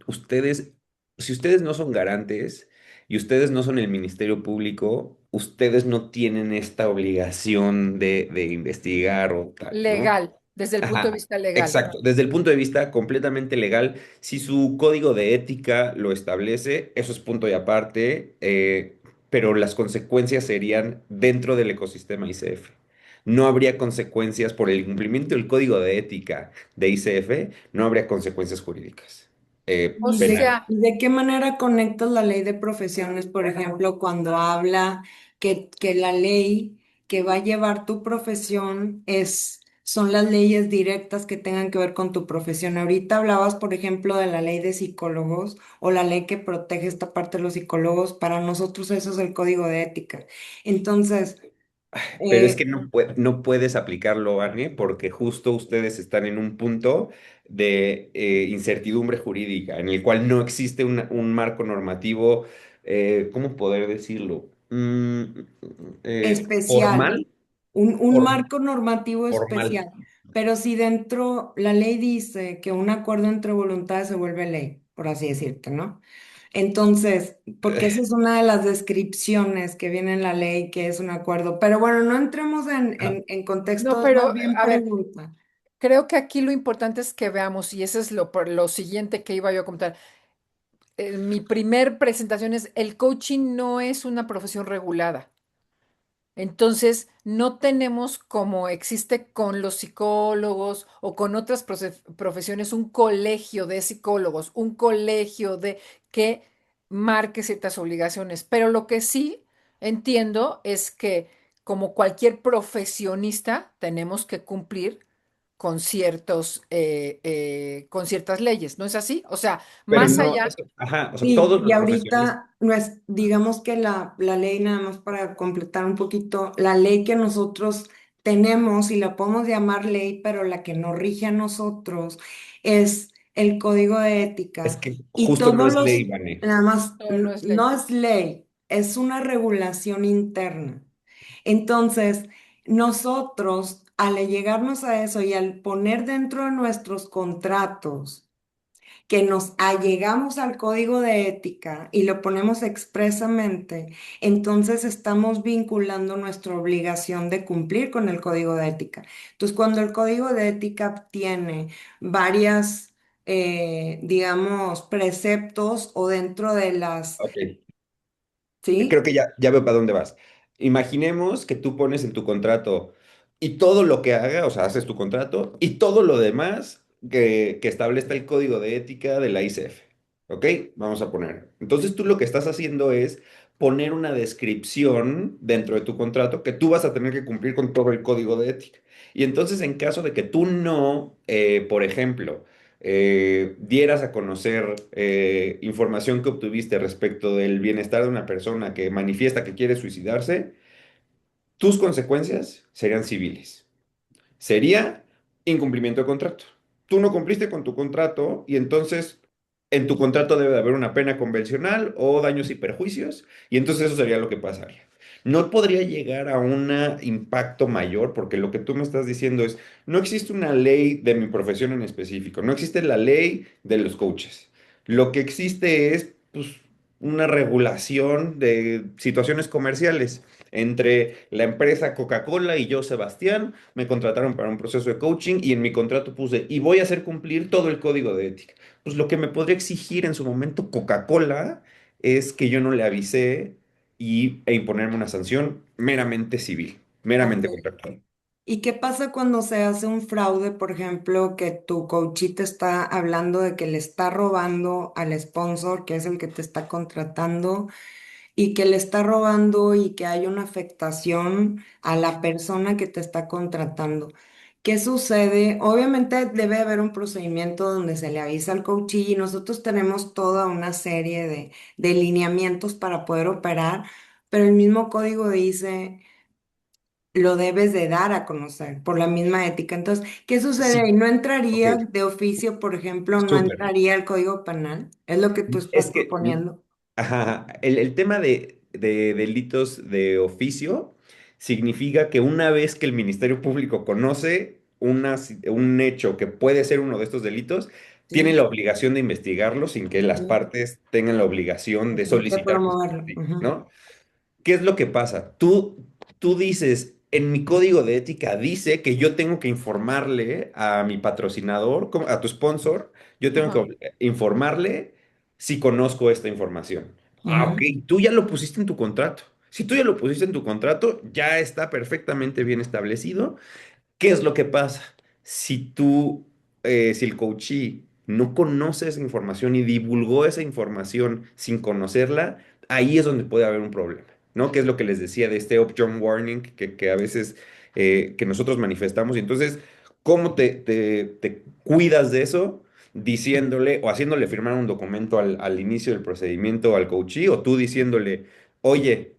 si ustedes no son garantes y ustedes no son el Ministerio Público, ustedes no tienen esta obligación de investigar o tal, ¿no? Legal, desde el punto de Ajá, vista legal. exacto. Desde el punto de vista completamente legal, si su código de ética lo establece, eso es punto y aparte, pero las consecuencias serían dentro del ecosistema ICF. No habría consecuencias por el incumplimiento del código de ética de ICF, no habría consecuencias jurídicas, O penales. sea, y de qué manera conectas la ley de profesiones, por ejemplo, cuando habla que la ley que va a llevar tu profesión son las leyes directas que tengan que ver con tu profesión? Ahorita hablabas, por ejemplo, de la ley de psicólogos o la ley que protege esta parte de los psicólogos. Para nosotros eso es el código de ética. Entonces, Pero es que eh, no puedes aplicarlo, Arnie, porque justo ustedes están en un punto de incertidumbre jurídica, en el cual no existe un marco normativo, ¿cómo poder decirlo? especial, Formal, un for- marco normativo formal. especial. Pero si dentro la ley dice que un acuerdo entre voluntades se vuelve ley, por así decirte, ¿no? Entonces, porque esa es una de las descripciones que viene en la ley, que es un acuerdo. Pero bueno, no entremos Ajá. en no, contextos, más pero bien a ver, pregunta. creo que aquí lo importante es que veamos, y eso es lo siguiente que iba yo a comentar. Mi primer presentación es, el coaching no es una profesión regulada. Entonces, no tenemos como existe con los psicólogos o con otras profesiones un colegio de psicólogos, un colegio de que marque ciertas obligaciones. Pero lo que sí entiendo es que como cualquier profesionista tenemos que cumplir con ciertas leyes, ¿no es así? O sea, Pero más no, allá, eso, ajá, o sea, Sí, todos y los profesionistas, ahorita, no es, digamos que la ley, nada más para completar un poquito, la ley que nosotros tenemos, y la podemos llamar ley, pero la que nos rige a nosotros es el código de es ética. que Y justo no todos es los, ley, Vane. nada más, no, no es ley. no es ley, es una regulación interna. Entonces, nosotros, al llegarnos a eso y al poner dentro de nuestros contratos, que nos allegamos al código de ética y lo ponemos expresamente, entonces estamos vinculando nuestra obligación de cumplir con el código de ética. Entonces, cuando el código de ética tiene varias, digamos, preceptos o dentro de las, Ok. Creo ¿sí? que ya veo para dónde vas. Imaginemos que tú pones en tu contrato y todo lo que haga, o sea, haces tu contrato y todo lo demás que establezca el código de ética de la ICF. ¿Ok? Vamos a poner. Entonces tú lo que estás haciendo es poner una descripción dentro de tu contrato que tú vas a tener que cumplir con todo el código de ética. Y entonces en caso de que tú no, por ejemplo, dieras a conocer información que obtuviste respecto del bienestar de una persona que manifiesta que quiere suicidarse, tus consecuencias serían civiles. Sería incumplimiento de contrato. Tú no cumpliste con tu contrato y entonces en tu contrato debe de haber una pena convencional o daños y perjuicios y entonces eso sería lo que pasaría. No podría llegar a un impacto mayor porque lo que tú me estás diciendo es, no existe una ley de mi profesión en específico, no existe la ley de los coaches. Lo que existe es pues, una regulación de situaciones comerciales entre la empresa Coca-Cola y yo, Sebastián. Me contrataron para un proceso de coaching y en mi contrato puse, y voy a hacer cumplir todo el código de ética. Pues lo que me podría exigir en su momento Coca-Cola es que yo no le avisé e imponerme una sanción meramente civil, Ok. meramente contractual. ¿Y qué pasa cuando se hace un fraude, por ejemplo, que tu coachita está hablando de que le está robando al sponsor, que es el que te está contratando, y que le está robando y que hay una afectación a la persona que te está contratando? ¿Qué sucede? Obviamente debe haber un procedimiento donde se le avisa al coach y nosotros tenemos toda una serie de lineamientos para poder operar, pero el mismo código dice lo debes de dar a conocer por la misma ética. Entonces, ¿qué sucede Sí, ahí? ¿No ok, entraría de oficio, por ejemplo, no súper. entraría el Código Penal? Es lo que tú estás Es que, proponiendo. ajá, el tema de delitos de oficio significa que una vez que el Ministerio Público conoce un hecho que puede ser uno de estos delitos, tiene Sí. la obligación de investigarlo sin que las Ujú. partes tengan la obligación de De solicitar promoverlo. justicia, Ujú. ¿no? ¿Qué es lo que pasa? Tú dices, en mi código de ética dice que yo tengo que informarle a mi patrocinador, a tu sponsor, yo tengo que Ajá. informarle si conozco esta información. Ah, ok, Ujú. tú ya lo pusiste en tu contrato. Si tú ya lo pusiste en tu contrato, ya está perfectamente bien establecido. ¿Qué es lo que pasa? Si el coachee no conoce esa información y divulgó esa información sin conocerla, ahí es donde puede haber un problema, ¿no? Que es lo que les decía de este Upjohn Warning que a veces que nosotros manifestamos. Y entonces, ¿cómo te cuidas de eso? Diciéndole o haciéndole firmar un documento al inicio del procedimiento al coachee o tú diciéndole, oye,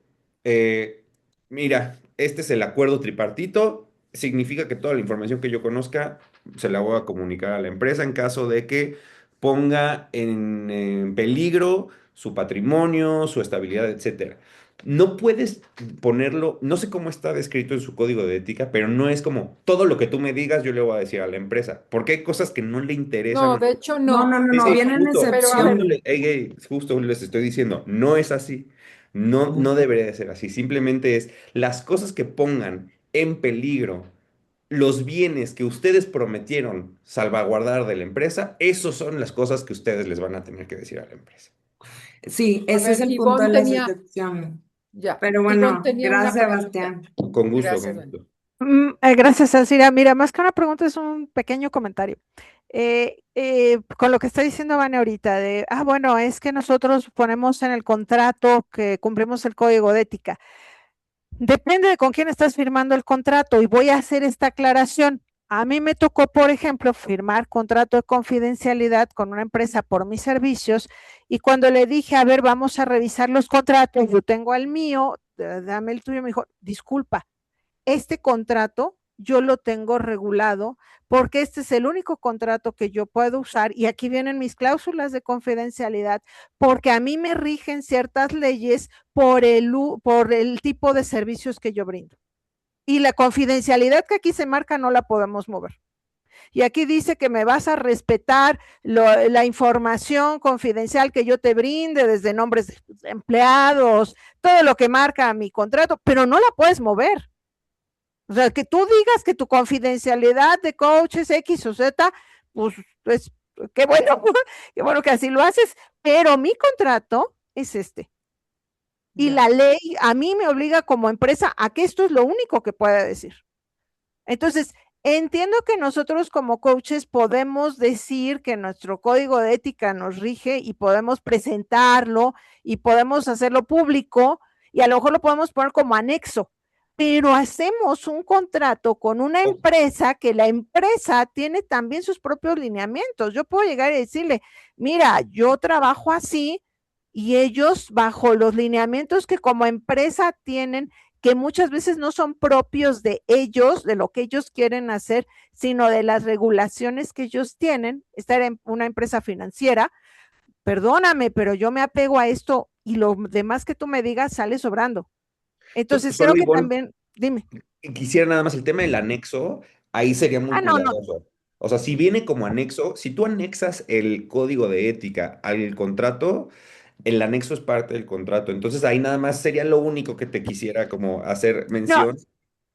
eh, mira, este es el acuerdo tripartito, significa que toda la información que yo conozca se la voy a comunicar a la empresa en caso de que ponga en peligro su patrimonio, su estabilidad, etcétera. No puedes ponerlo, no sé cómo está descrito en su código de ética, pero no es como todo lo que tú me digas yo le voy a decir a la empresa, porque hay cosas que no le No, interesan. de hecho No, no. no, no, Sí, no, sí, vienen justo, Pero a ver, excepciones. justo les estoy diciendo, no es así, no, no Ujú. debería de ser así, simplemente es las cosas que pongan en peligro los bienes que ustedes prometieron salvaguardar de la empresa, esos son las cosas que ustedes les van a tener que decir a la empresa. Sí, a ese es ver, el punto de Ivonne las tenía, excepciones. ya, Pero Ivonne bueno, tenía una gracias, pregunta. Sebastián. Con gusto, Gracias, con Dani. gusto. Gracias, Alcira. Mira, más que una pregunta es un pequeño comentario. Con lo que está diciendo Vane ahorita, bueno, es que nosotros ponemos en el contrato que cumplimos el código de ética. Depende de con quién estás firmando el contrato y voy a hacer esta aclaración. A mí me tocó, por ejemplo, firmar contrato de confidencialidad con una empresa por mis servicios y cuando le dije, a ver, vamos a revisar los contratos, yo tengo el mío, dame el tuyo, me dijo, disculpa, este contrato yo lo tengo regulado porque este es el único contrato que yo puedo usar y aquí vienen mis cláusulas de confidencialidad porque a mí me rigen ciertas leyes por el tipo de servicios que yo brindo. Y la confidencialidad que aquí se marca no la podemos mover. Y aquí dice que me vas a respetar la información confidencial que yo te brinde, desde nombres de empleados, todo lo que marca mi contrato, pero no la puedes mover. O sea, que tú digas que tu confidencialidad de coaches X o Z, pues es qué bueno, qué bueno que así lo haces, pero mi contrato es este. Y Ya. la ley a mí me obliga como empresa a que esto es lo único que pueda decir. Entonces, entiendo que nosotros como coaches podemos decir que nuestro código de ética nos rige y podemos presentarlo y podemos hacerlo público y a lo mejor lo podemos poner como anexo, pero hacemos un contrato con una empresa que la empresa tiene también sus propios lineamientos. Yo puedo llegar y decirle, mira, yo trabajo así y ellos bajo los lineamientos que como empresa tienen que muchas veces no son propios de ellos, de lo que ellos quieren hacer, sino de las regulaciones que ellos tienen. Esta era una empresa financiera. Perdóname, pero yo me apego a esto y lo demás que tú me digas sale sobrando. Entonces creo Solo, que Ivonne, también, dime. quisiera nada más el tema del anexo, ahí sería muy No, no. cuidadoso. O sea, si viene como anexo, si tú anexas el código de ética al contrato, el anexo es parte del contrato. Entonces ahí nada más sería lo único que te quisiera como hacer No, mención.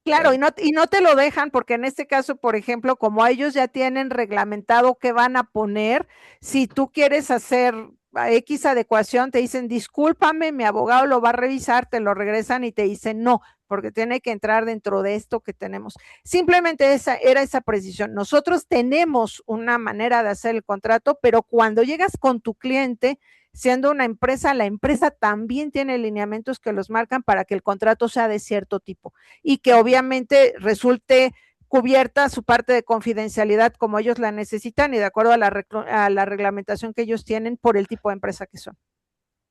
claro, y no te lo dejan porque en este caso, por ejemplo, como ellos ya tienen reglamentado qué van a poner, si tú quieres hacer X adecuación, te dicen, discúlpame, mi abogado lo va a revisar, te lo regresan y te dicen no, porque tiene que entrar dentro de esto que tenemos. Simplemente esa era esa precisión. Nosotros tenemos una manera de hacer el contrato, pero cuando llegas con tu cliente, siendo una empresa, la empresa también tiene lineamientos que los marcan para que el contrato sea de cierto tipo y que obviamente resulte cubierta su parte de confidencialidad como ellos la necesitan y de acuerdo a la reglamentación que ellos tienen por el tipo de empresa que son.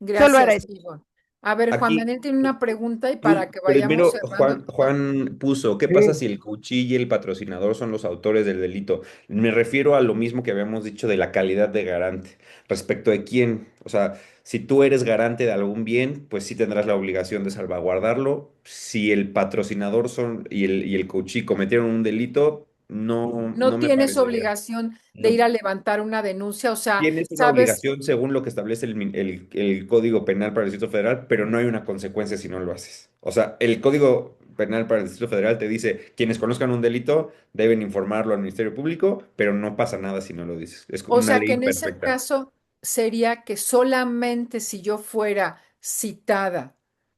Solo era Gracias, eso. Ivonne. A ver, Juan Aquí, Daniel tiene una pregunta y para tú, que vayamos primero, cerrando. Juan puso, ¿qué pasa Sí, si el coachee y el patrocinador son los autores del delito? Me refiero a lo mismo que habíamos dicho de la calidad de garante. ¿Respecto de quién? O sea, si tú eres garante de algún bien, pues sí tendrás la obligación de salvaguardarlo. Si el patrocinador y el coachee cometieron un delito, no No me tienes parecería. obligación de ir No. a levantar una denuncia, o sea, Tienes una sabes, obligación según lo que establece el Código Penal para el Distrito Federal, pero no hay una consecuencia si no lo haces. O sea, el Código Penal para el Distrito Federal te dice, quienes conozcan un delito deben informarlo al Ministerio Público, pero no pasa nada si no lo dices. Es como o una sea ley que en ese imperfecta. caso sería que solamente si yo fuera citada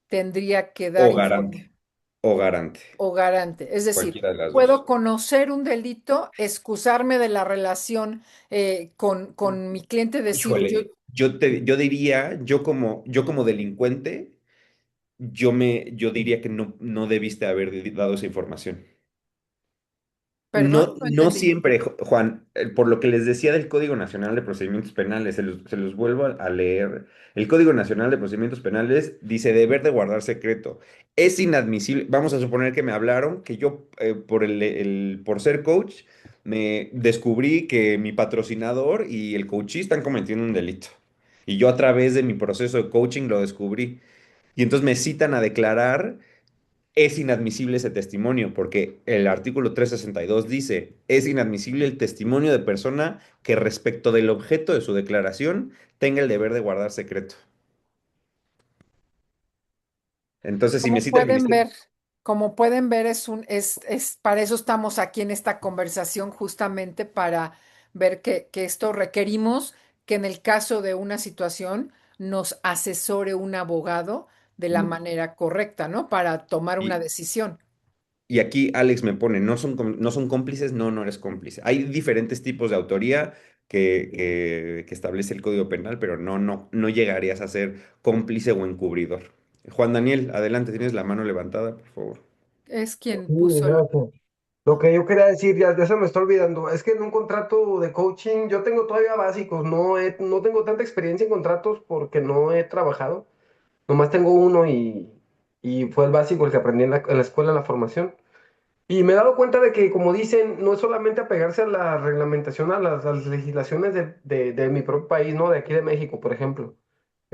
tendría que dar O garante. información O garante. o garante. Es decir, Cualquiera de las puedo dos. conocer un delito, excusarme de la relación con mi cliente, decir, yo, Híjole, yo diría, yo como delincuente, yo diría que no debiste haber dado esa información. perdón, no No entendí. siempre, Juan, por lo que les decía del Código Nacional de Procedimientos Penales, se los vuelvo a leer. El Código Nacional de Procedimientos Penales dice deber de guardar secreto. Es inadmisible, vamos a suponer que me hablaron, que yo por ser coach me descubrí que mi patrocinador y el coachee están cometiendo un delito. Y yo a través de mi proceso de coaching lo descubrí. Y entonces me citan a declarar, es inadmisible ese testimonio, porque el artículo 362 dice, es inadmisible el testimonio de persona que respecto del objeto de su declaración tenga el deber de guardar secreto. Entonces, si me Como citan y me pueden dicen, ver, como pueden ver, para eso estamos aquí en esta conversación, justamente para ver que esto requerimos que en el caso de una situación nos asesore un abogado de la manera correcta, ¿no? Para tomar una y, decisión. y aquí Alex me pone, no son cómplices, no eres cómplice. Hay diferentes tipos de autoría que establece el Código Penal, pero no llegarías a ser cómplice o encubridor. Juan Daniel, adelante, tienes la mano levantada, por favor. Es quien sí, puso el... gracias. Lo que yo quería decir, ya se me está olvidando, es que en un contrato de coaching yo tengo todavía básicos, no tengo tanta experiencia en contratos porque no he trabajado, nomás tengo uno y fue el básico el que aprendí en la escuela, en la formación. Y me he dado cuenta de que, como dicen, no es solamente apegarse a la reglamentación, a las legislaciones de mi propio país, ¿no? De aquí de México, por ejemplo.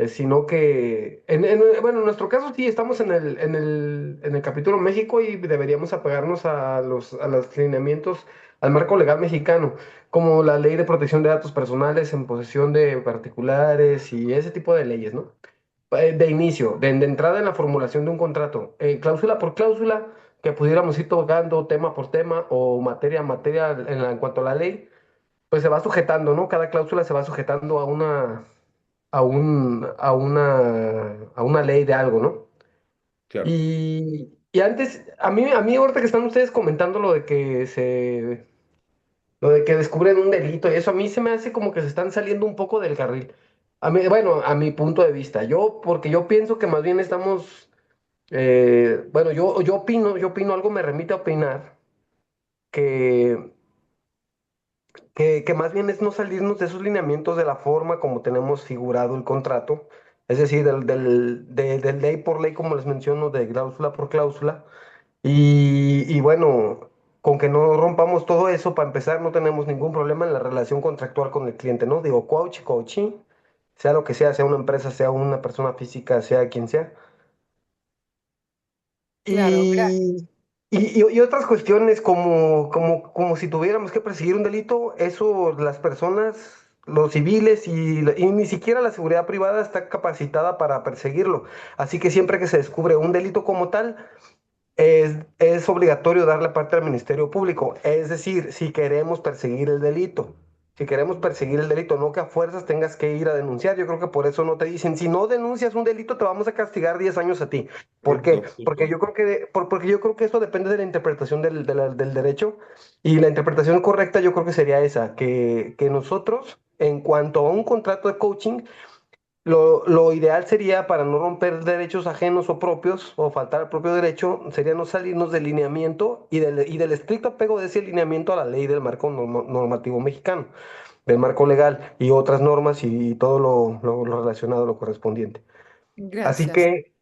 Sino que, bueno, en nuestro caso sí estamos en el capítulo México y deberíamos apegarnos a los lineamientos, al marco legal mexicano, como la ley de protección de datos personales en posesión de particulares y ese tipo de leyes, ¿no? De inicio, de entrada en la formulación de un contrato, cláusula por cláusula, que pudiéramos ir tocando tema por tema o materia a materia en cuanto a la ley, pues se va sujetando, ¿no? Cada cláusula se va sujetando a una ley de algo, ¿no? Claro. Y antes, a mí ahorita que están ustedes comentando lo de que descubren un delito y eso, a mí se me hace como que se están saliendo un poco del carril. Bueno, a mi punto de vista, porque yo pienso que más bien estamos, bueno, yo opino, algo me remite a opinar, que, que más bien es no salirnos de esos lineamientos de la forma como tenemos figurado el contrato, es decir, del ley por ley, como les menciono, de cláusula por cláusula. Y bueno, con que no rompamos todo eso, para empezar, no tenemos ningún problema en la relación contractual con el cliente, ¿no? Digo, coaching, sea lo que sea una empresa, sea una persona física, sea quien sea. Claro, mira, Y otras cuestiones como si tuviéramos que perseguir un delito, eso las personas, los civiles y ni siquiera la seguridad privada está capacitada para perseguirlo. Así que siempre que se descubre un delito como tal, es obligatorio darle parte al Ministerio Público. Es decir, si queremos perseguir el delito, no que a fuerzas tengas que ir a denunciar. Yo creo que por eso no te dicen, si no denuncias un delito, te vamos a castigar 10 años a ti. ¿Por qué? Correcto, Porque justo. yo creo que eso depende de la interpretación del derecho. Y la interpretación correcta yo creo que sería esa, que nosotros, en cuanto a un contrato de coaching, lo ideal sería, para no romper derechos ajenos o propios, o faltar al propio derecho, sería no salirnos del lineamiento y del estricto apego de ese lineamiento a la ley del marco normativo mexicano, del marco legal y otras normas y todo lo relacionado, lo correspondiente. Así Gracias. que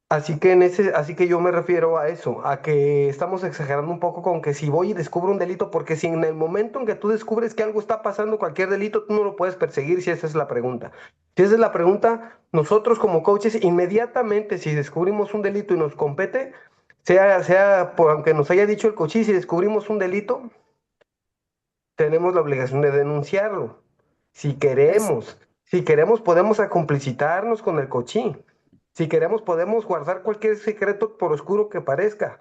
así que yo me refiero a eso, a que estamos exagerando un poco con que si voy y descubro un delito, porque si en el momento en que tú descubres que algo está pasando, cualquier delito, tú no lo puedes perseguir si esa es la pregunta. Si esa es la pregunta, nosotros como coaches, inmediatamente si descubrimos un delito y nos compete, sea por aunque nos haya dicho el coach, si descubrimos un delito, tenemos la obligación de denunciarlo. Si Es queremos, si queremos podemos acomplicitarnos con el coachí. Si queremos podemos guardar cualquier secreto por oscuro que parezca,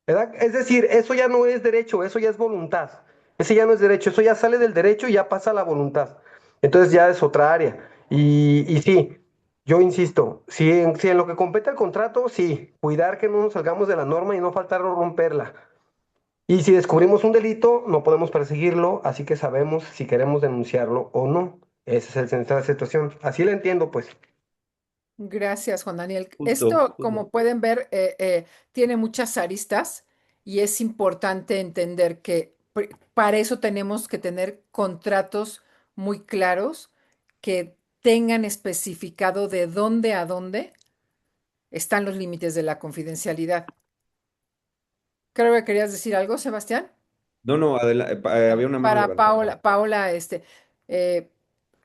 ¿verdad? Es decir, eso ya no es derecho, eso ya es voluntad. Ese ya no es derecho, eso ya sale del derecho y ya pasa a la voluntad. Entonces ya es otra área. Y sí, yo insisto, si en lo que compete al contrato, sí, cuidar que no nos salgamos de la norma y no faltar o romperla. Y si descubrimos un delito, no podemos perseguirlo, así que sabemos si queremos denunciarlo o no. Ese es el centro de la situación. Así la entiendo, pues. Gracias, Juan Daniel. Justo, Esto, justo. como pueden ver, tiene muchas aristas y es importante entender que para eso tenemos que tener contratos muy claros que tengan especificado de dónde a dónde están los límites de la confidencialidad. Creo que querías decir algo, Sebastián. No, no, había una mano Para levantada. Paola, eh,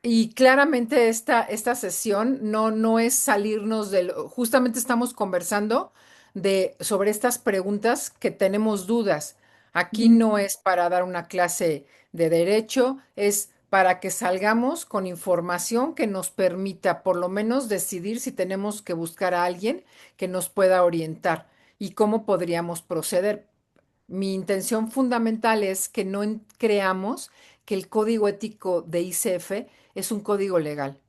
y claramente esta sesión no es salirnos justamente estamos conversando sobre estas preguntas que tenemos dudas. Aquí no es para dar una clase de derecho, es para que salgamos con información que nos permita por lo menos decidir si tenemos que buscar a alguien que nos pueda orientar y cómo podríamos proceder. Mi intención fundamental es que no creamos que el código ético de ICF es un código legal,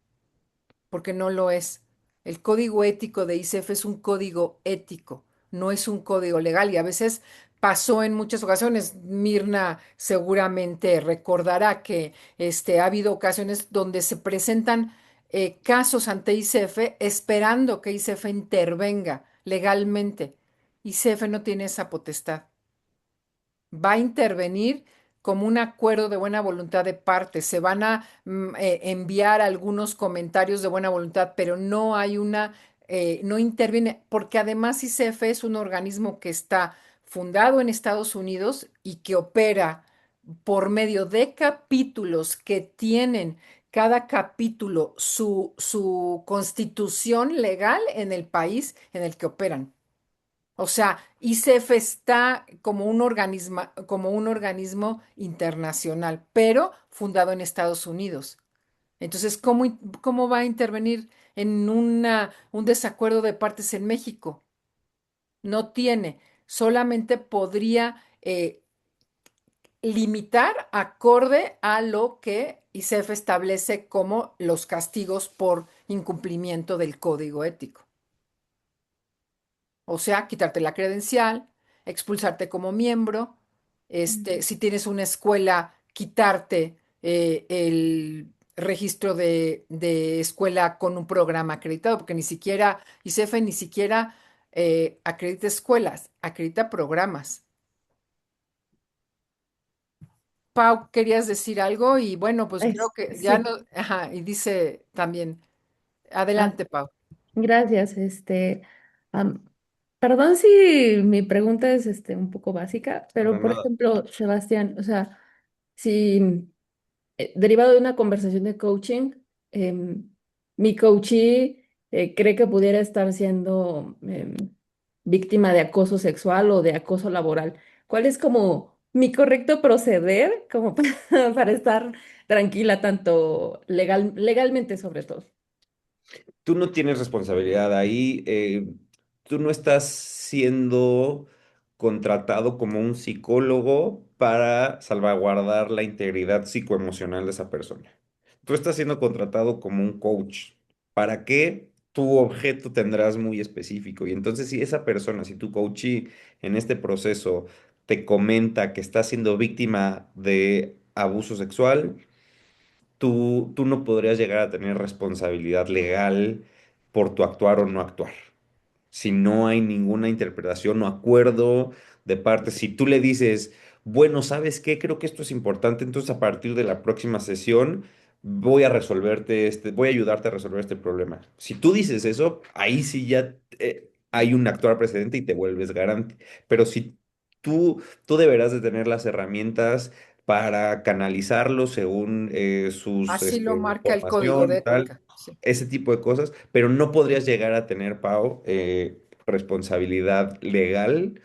porque no lo es. El código ético de ICF es un código ético, no es un código legal y a veces pasó en muchas ocasiones. Mirna seguramente recordará que ha habido ocasiones donde se presentan casos ante ICF esperando que ICF intervenga legalmente. ICF no tiene esa potestad, va a intervenir como un acuerdo de buena voluntad de parte. Se van a enviar algunos comentarios de buena voluntad, pero no hay no interviene, porque además ICF es un organismo que está fundado en Estados Unidos y que opera por medio de capítulos que tienen cada capítulo su constitución legal en el país en el que operan. O sea, ICF está como un organismo internacional, pero fundado en Estados Unidos. Entonces, ¿cómo va a intervenir en un desacuerdo de partes en México? No tiene, solamente podría limitar acorde a lo que ICF establece como los castigos por incumplimiento del código ético. O sea, quitarte la credencial, expulsarte como miembro, si tienes una escuela, quitarte el registro de escuela con un programa acreditado, porque ni siquiera ICEFE ni siquiera acredita escuelas, acredita programas. Pau, querías decir algo y bueno, pues creo que ya no, Sí, ajá, y dice también, ah, adelante, Pau. gracias. Am, perdón si mi pregunta es un poco básica, Para pero por nada. ejemplo, Sebastián, o sea, si derivado de una conversación de coaching, mi coachee cree que pudiera estar siendo víctima de acoso sexual o de acoso laboral. ¿Cuál es como mi correcto proceder como para estar tranquila, tanto legalmente sobre todo? Tú no tienes responsabilidad ahí, tú no estás siendo contratado como un psicólogo para salvaguardar la integridad psicoemocional de esa persona. Tú estás siendo contratado como un coach. ¿Para qué? Tu objeto tendrás muy específico. Y entonces, si esa persona, si tu coachee en este proceso te comenta que está siendo víctima de abuso sexual, tú no podrías llegar a tener responsabilidad legal por tu actuar o no actuar. Si no hay ninguna interpretación o acuerdo de parte, si tú le dices, bueno, ¿sabes qué? Creo que esto es importante, entonces a partir de la próxima sesión voy a resolverte voy a ayudarte a resolver este problema. Si tú dices eso, ahí sí ya hay un actuar precedente y te vuelves garante. Pero si tú deberás de tener las herramientas para canalizarlo según sus Así lo marca el código de formación, tal, ética. Sí. ese tipo de cosas, pero no podrías llegar a tener, Pau, responsabilidad legal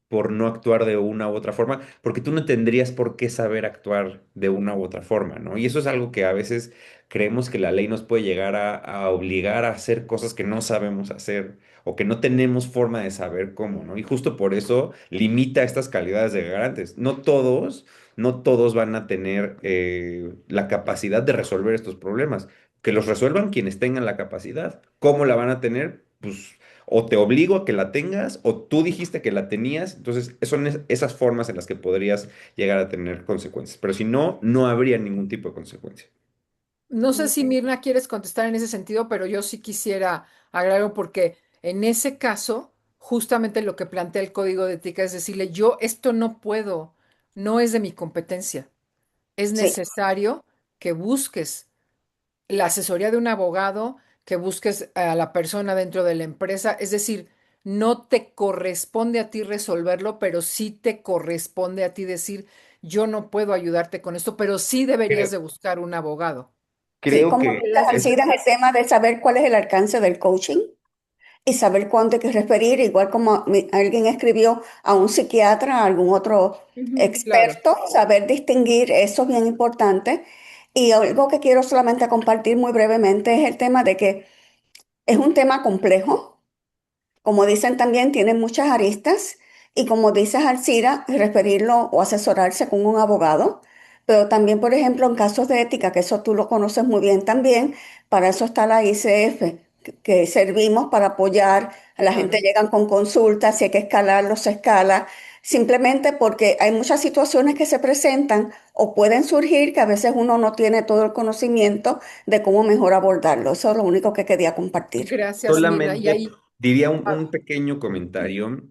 por no actuar de una u otra forma, porque tú no tendrías por qué saber actuar de una u otra forma, ¿no? Y eso es algo que a veces creemos que la ley nos puede llegar a obligar a hacer cosas que no sabemos hacer o que no tenemos forma de saber cómo, ¿no? Y justo por eso limita estas calidades de garantes. No todos van a tener la capacidad de resolver estos problemas. Que los resuelvan quienes tengan la capacidad. ¿Cómo la van a tener? Pues o te obligo a que la tengas, o tú dijiste que la tenías. Entonces, son esas formas en las que podrías llegar a tener consecuencias. Pero si no, no habría ningún tipo de consecuencia. No sé si Ok. Mirna quieres contestar en ese sentido, pero yo sí quisiera agregarlo porque en ese caso, justamente lo que plantea el código de ética es decirle, yo esto no puedo, no es de mi competencia. Es Sí, necesario que busques la asesoría de un abogado, que busques a la persona dentro de la empresa. Es decir, no te corresponde a ti resolverlo, pero sí te corresponde a ti decir, yo no puedo ayudarte con esto, pero sí deberías Creo, de buscar un abogado. sí, creo como que dices, Las- Alcira, en el tema de saber cuál es el alcance del coaching y saber cuándo hay que referir, igual como alguien escribió a un psiquiatra, a algún otro Ujú. claro. experto, saber distinguir, eso es bien importante. Y algo que quiero solamente compartir muy brevemente es el tema de que es un tema complejo. Como dicen también, tiene muchas aristas y como dices, Alcira, referirlo o asesorarse con un abogado, pero también, por ejemplo, en casos de ética, que eso tú lo conoces muy bien también, para eso está la ICF, que servimos para apoyar a la gente, Claro. llegan con consultas, si hay que escalarlo, se escala, simplemente porque hay muchas situaciones que se presentan o pueden surgir que a veces uno no tiene todo el conocimiento de cómo mejor abordarlo. Eso es lo único que quería compartir. Gracias, Mirna. Y solamente ahí, diría un, ah, un pequeño comentario.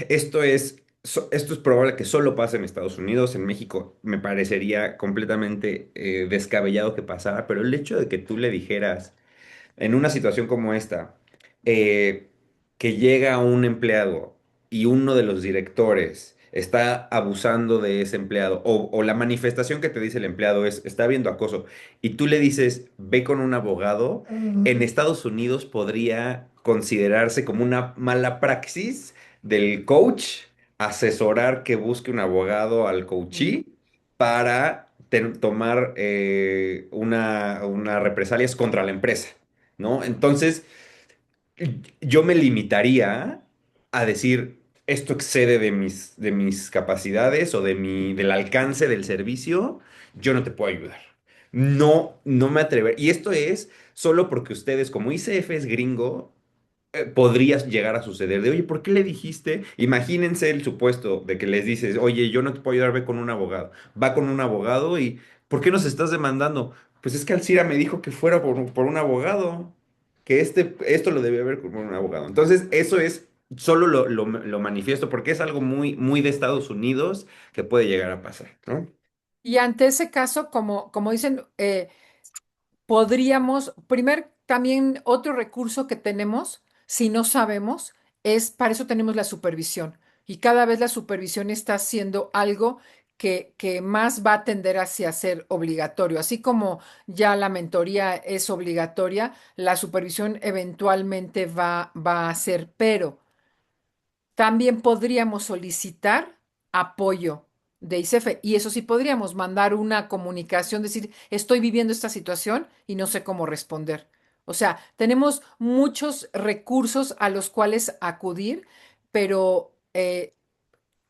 Esto es probable que solo pase en Estados Unidos. En México me parecería completamente descabellado que pasara, pero el hecho de que tú le dijeras en una situación como esta, eh, que llega un empleado y uno de los directores está abusando de ese empleado, o la manifestación que te dice el empleado es, está habiendo acoso, y tú le dices, ve con un abogado, en Estados Unidos podría considerarse como una mala praxis del coach asesorar que busque un abogado al mm, coachee para tomar una represalias contra la empresa. ¿No? Entonces, yo me limitaría a decir, esto excede de mis capacidades o del alcance del servicio, yo no te puedo ayudar. No, no me atrever. Y esto es solo porque ustedes, como ICF es gringo, podría llegar a suceder de, oye, ¿por qué le dijiste? Imagínense el supuesto de que les dices, oye, yo no te puedo ayudar, ve con un abogado. Va con un abogado y, ¿por qué nos estás demandando? Pues es que Alcira me dijo que fuera por un abogado, que esto lo debe ver con un abogado. Entonces, eso es, solo lo manifiesto porque es algo muy, muy de Estados Unidos que puede llegar a pasar, ¿no? y ante ese caso, como dicen, podríamos, primer, también otro recurso que tenemos, si no sabemos, es para eso tenemos la supervisión. Y cada vez la supervisión está haciendo algo que más va a tender hacia ser obligatorio. Así como ya la mentoría es obligatoria, la supervisión eventualmente va a ser, pero también podríamos solicitar apoyo de ICEFE y eso sí podríamos mandar una comunicación, decir, estoy viviendo esta situación y no sé cómo responder. O sea, tenemos muchos recursos a los cuales acudir, pero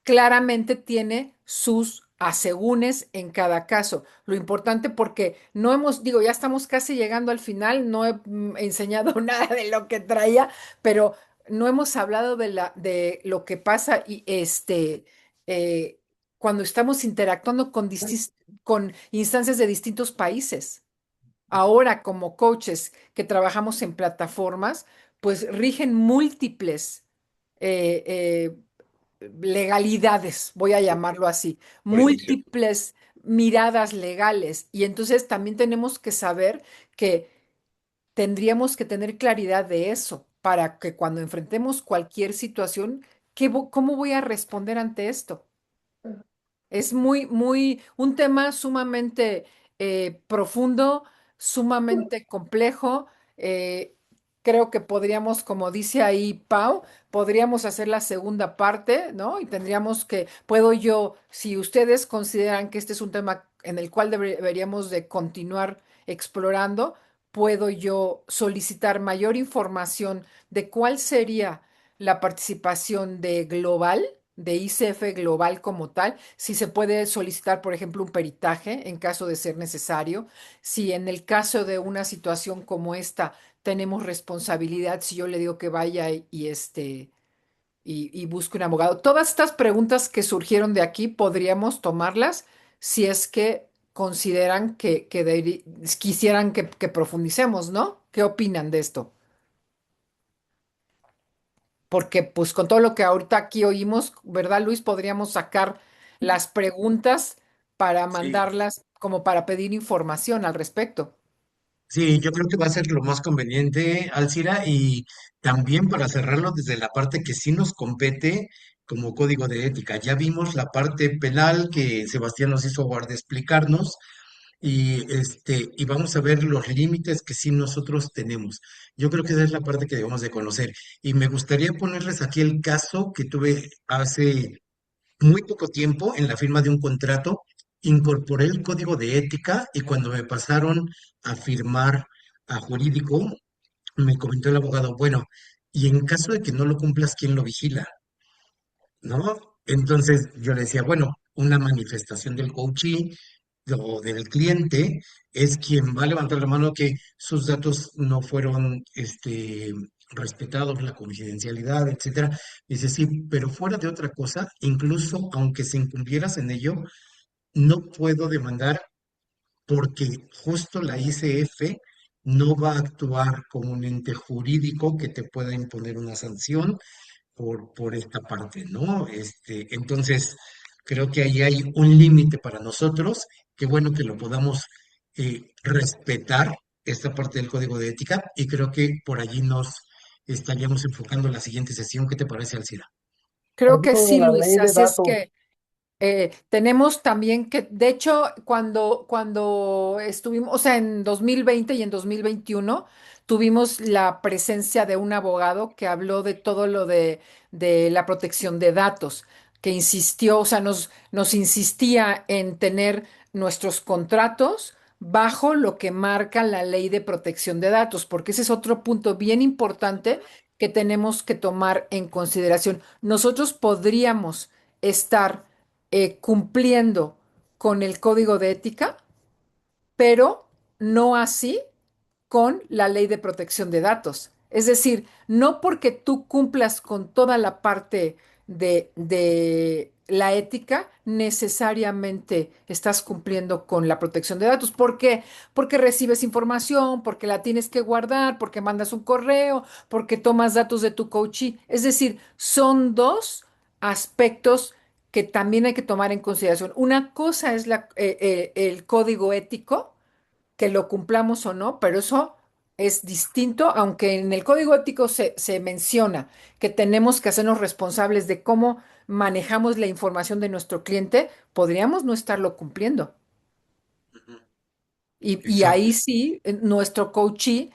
claramente tiene sus asegúnes en cada caso. Lo importante porque no hemos, digo, ya estamos casi llegando al final, no he enseñado nada de lo que traía, pero no hemos hablado de lo que pasa y eh, cuando estamos interactuando con instancias de distintos países. Ahora, como coaches que trabajamos en plataformas, pues rigen múltiples eh, legalidades, voy a llamarlo así, Jurisdicción. múltiples miradas legales. Y entonces también tenemos que saber que tendríamos que tener claridad de eso para que cuando enfrentemos cualquier situación, ¿cómo voy a responder ante esto? Es un tema sumamente profundo, sumamente complejo. eh, Creo que podríamos, como dice ahí Pau, podríamos hacer la segunda parte, ¿no? Y tendríamos puedo yo, si ustedes consideran que este es un tema en el cual deberíamos de continuar explorando, puedo yo solicitar mayor información de cuál sería la participación de Global, de ICF Global como tal, si se puede solicitar, por ejemplo, un peritaje en caso de ser necesario, si en el caso de una situación como esta tenemos responsabilidad, si yo le digo que vaya y busque un abogado. Todas estas preguntas que surgieron de aquí podríamos tomarlas si es que consideran quisieran que profundicemos, ¿no? ¿Qué opinan de esto? Porque pues con todo lo que ahorita aquí oímos, ¿verdad, Luis? Podríamos sacar las preguntas para Sí. mandarlas como para pedir información al respecto. Sí, yo creo que va a ser lo más conveniente, Alcira, y también para cerrarlo desde la parte que sí nos compete como código de ética. Ya vimos la parte penal que Sebastián nos hizo favor de explicarnos y vamos a ver los límites que sí nosotros tenemos. Yo creo que esa es la parte que debemos de conocer. Y me gustaría ponerles aquí el caso que tuve hace muy poco tiempo en la firma de un contrato, incorporé el código de ética y cuando me pasaron a firmar a jurídico, me comentó el abogado, bueno, y en caso de que no lo cumplas, ¿quién lo vigila? ¿No? Entonces yo le decía, bueno, una manifestación del coachee o del cliente es quien va a levantar la mano que sus datos no fueron respetados, la confidencialidad, etcétera. Dice, sí, pero fuera de otra cosa, incluso aunque se incumplieras en ello, no puedo demandar porque justo la ICF no va a actuar como un ente jurídico que te pueda imponer una sanción por esta parte, ¿no? Entonces, creo que ahí hay un límite para nosotros, qué bueno que lo podamos respetar, esta parte del código de ética, y creo que por allí nos estaríamos enfocando en la siguiente sesión. ¿Qué te parece, Alcira? Creo que Tanto de sí, la Luis. ley de Así es datos. que tenemos también que, de hecho, cuando estuvimos, o sea, en 2020 y en 2021, tuvimos la presencia de un abogado que habló de todo lo de la protección de datos, que insistió, o sea, nos insistía en tener nuestros contratos bajo lo que marca la ley de protección de datos, porque ese es otro punto bien importante que tenemos que tomar en consideración. Nosotros podríamos estar cumpliendo con el código de ética, pero no así con la ley de protección de datos. Es decir, no porque tú cumplas con toda la parte de la ética, necesariamente estás cumpliendo con la protección de datos. ¿Por qué? Porque recibes información, porque la tienes que guardar, porque mandas un correo, porque tomas datos de tu coachee. Es decir, son dos aspectos que también hay que tomar en consideración. Una cosa es el código ético, que lo cumplamos o no, pero eso es distinto, aunque en el código ético se menciona que tenemos que hacernos responsables de cómo manejamos la información de nuestro cliente, podríamos no estarlo cumpliendo. Ujú. Y Exacto. ahí sí, nuestro coachee,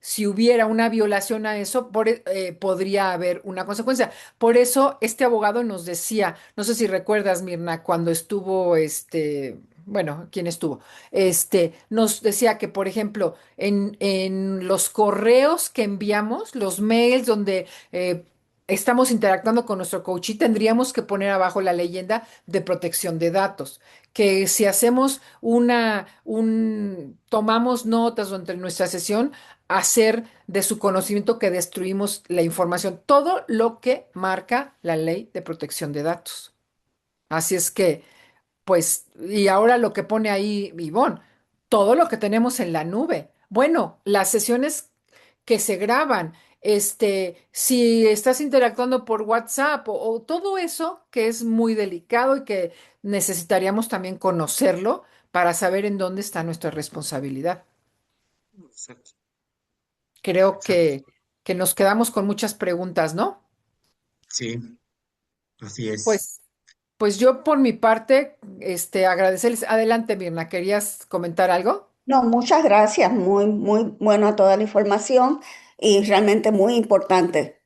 si hubiera una violación a eso, podría haber una consecuencia. Por eso este abogado nos decía, no sé si recuerdas, Mirna, cuando estuvo, bueno, ¿quién estuvo? Nos decía que, por ejemplo, en los correos que enviamos, los mails donde estamos interactuando con nuestro coachee, tendríamos que poner abajo la leyenda de protección de datos, que si hacemos tomamos notas durante nuestra sesión, hacer de su conocimiento que destruimos la información, todo lo que marca la ley de protección de datos. Así es que, pues, y ahora lo que pone ahí Ivonne, todo lo que tenemos en la nube. Bueno, las sesiones que se graban, si estás interactuando por WhatsApp o todo eso que es muy delicado y que necesitaríamos también conocerlo para saber en dónde está nuestra responsabilidad. Exacto, Creo exacto. que nos quedamos con muchas preguntas, ¿no? Sí, así es. Pues, pues yo por mi parte, agradecerles. Adelante, Mirna, ¿querías comentar algo? No, muchas gracias, muy, muy buena toda la información y realmente muy importante.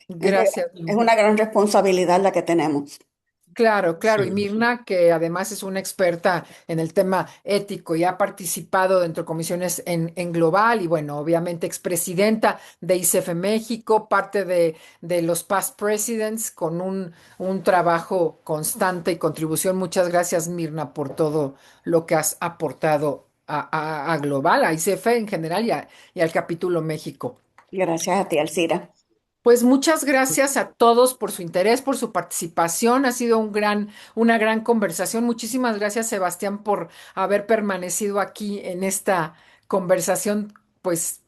Gracias. Es una gran responsabilidad la que tenemos. Claro, claro. Y Sí, Mirna, que además es una experta en el tema ético y ha participado dentro de comisiones en Global y bueno, obviamente expresidenta de ICF México, parte de los past presidents con un trabajo constante y contribución. Muchas gracias, Mirna, por todo lo que has aportado a Global, a ICF en general y al capítulo México. Gracias a ti, Alcira. Pues muchas gracias a todos por su interés, por su participación. Ha sido una gran conversación. Muchísimas gracias, Sebastián, por haber permanecido aquí en esta conversación, pues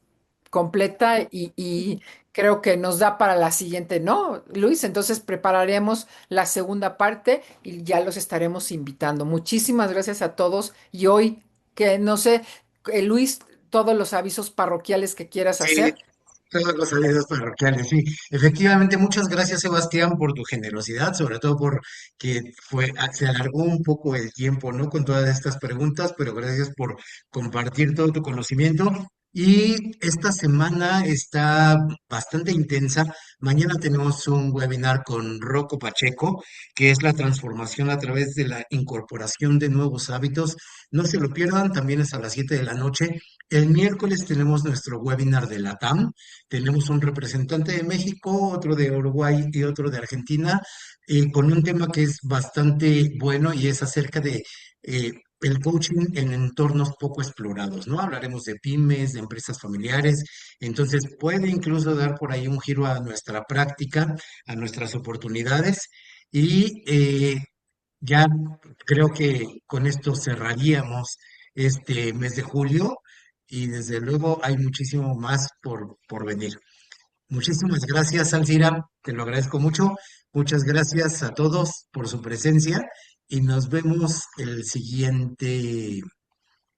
completa y creo que nos da para la siguiente, ¿no, Luis? Entonces prepararemos la segunda parte y ya los estaremos invitando. Muchísimas gracias a todos y hoy que no sé, Luis, todos los avisos parroquiales que quieras sí, hacer. todos los avisos parroquiales, sí. Efectivamente, muchas gracias, Sebastián, por tu generosidad, sobre todo por que se alargó un poco el tiempo, ¿no? Con todas estas preguntas, pero gracias por compartir todo tu conocimiento. Y esta semana está bastante intensa. Mañana tenemos un webinar con Rocco Pacheco, que es la transformación a través de la incorporación de nuevos hábitos. No se lo pierdan, también es a las 7 de la noche. El miércoles tenemos nuestro webinar de LATAM. Tenemos un representante de México, otro de Uruguay y otro de Argentina, con un tema que es bastante bueno y es acerca de el coaching en entornos poco explorados, ¿no? Hablaremos de pymes, de empresas familiares, entonces puede incluso dar por ahí un giro a nuestra práctica, a nuestras oportunidades y ya creo que con esto cerraríamos este mes de julio y desde luego hay muchísimo más por venir. Muchísimas gracias, Alcira, te lo agradezco mucho. Muchas gracias a todos por su presencia y nos vemos el siguiente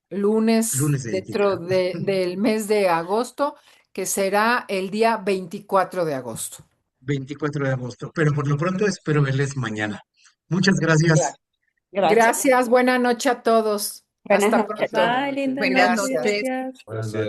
Lunes lunes de dentro ética, del mes de agosto, que será el día 24 de agosto. 24 de agosto. Pero por lo pronto espero verles mañana. Muchas Claro. gracias. Gracias. Gracias, buena noche a todos. Buenas Hasta noches. pronto. Bye, linda Buenas noche, noches. gracias. Buenas noches.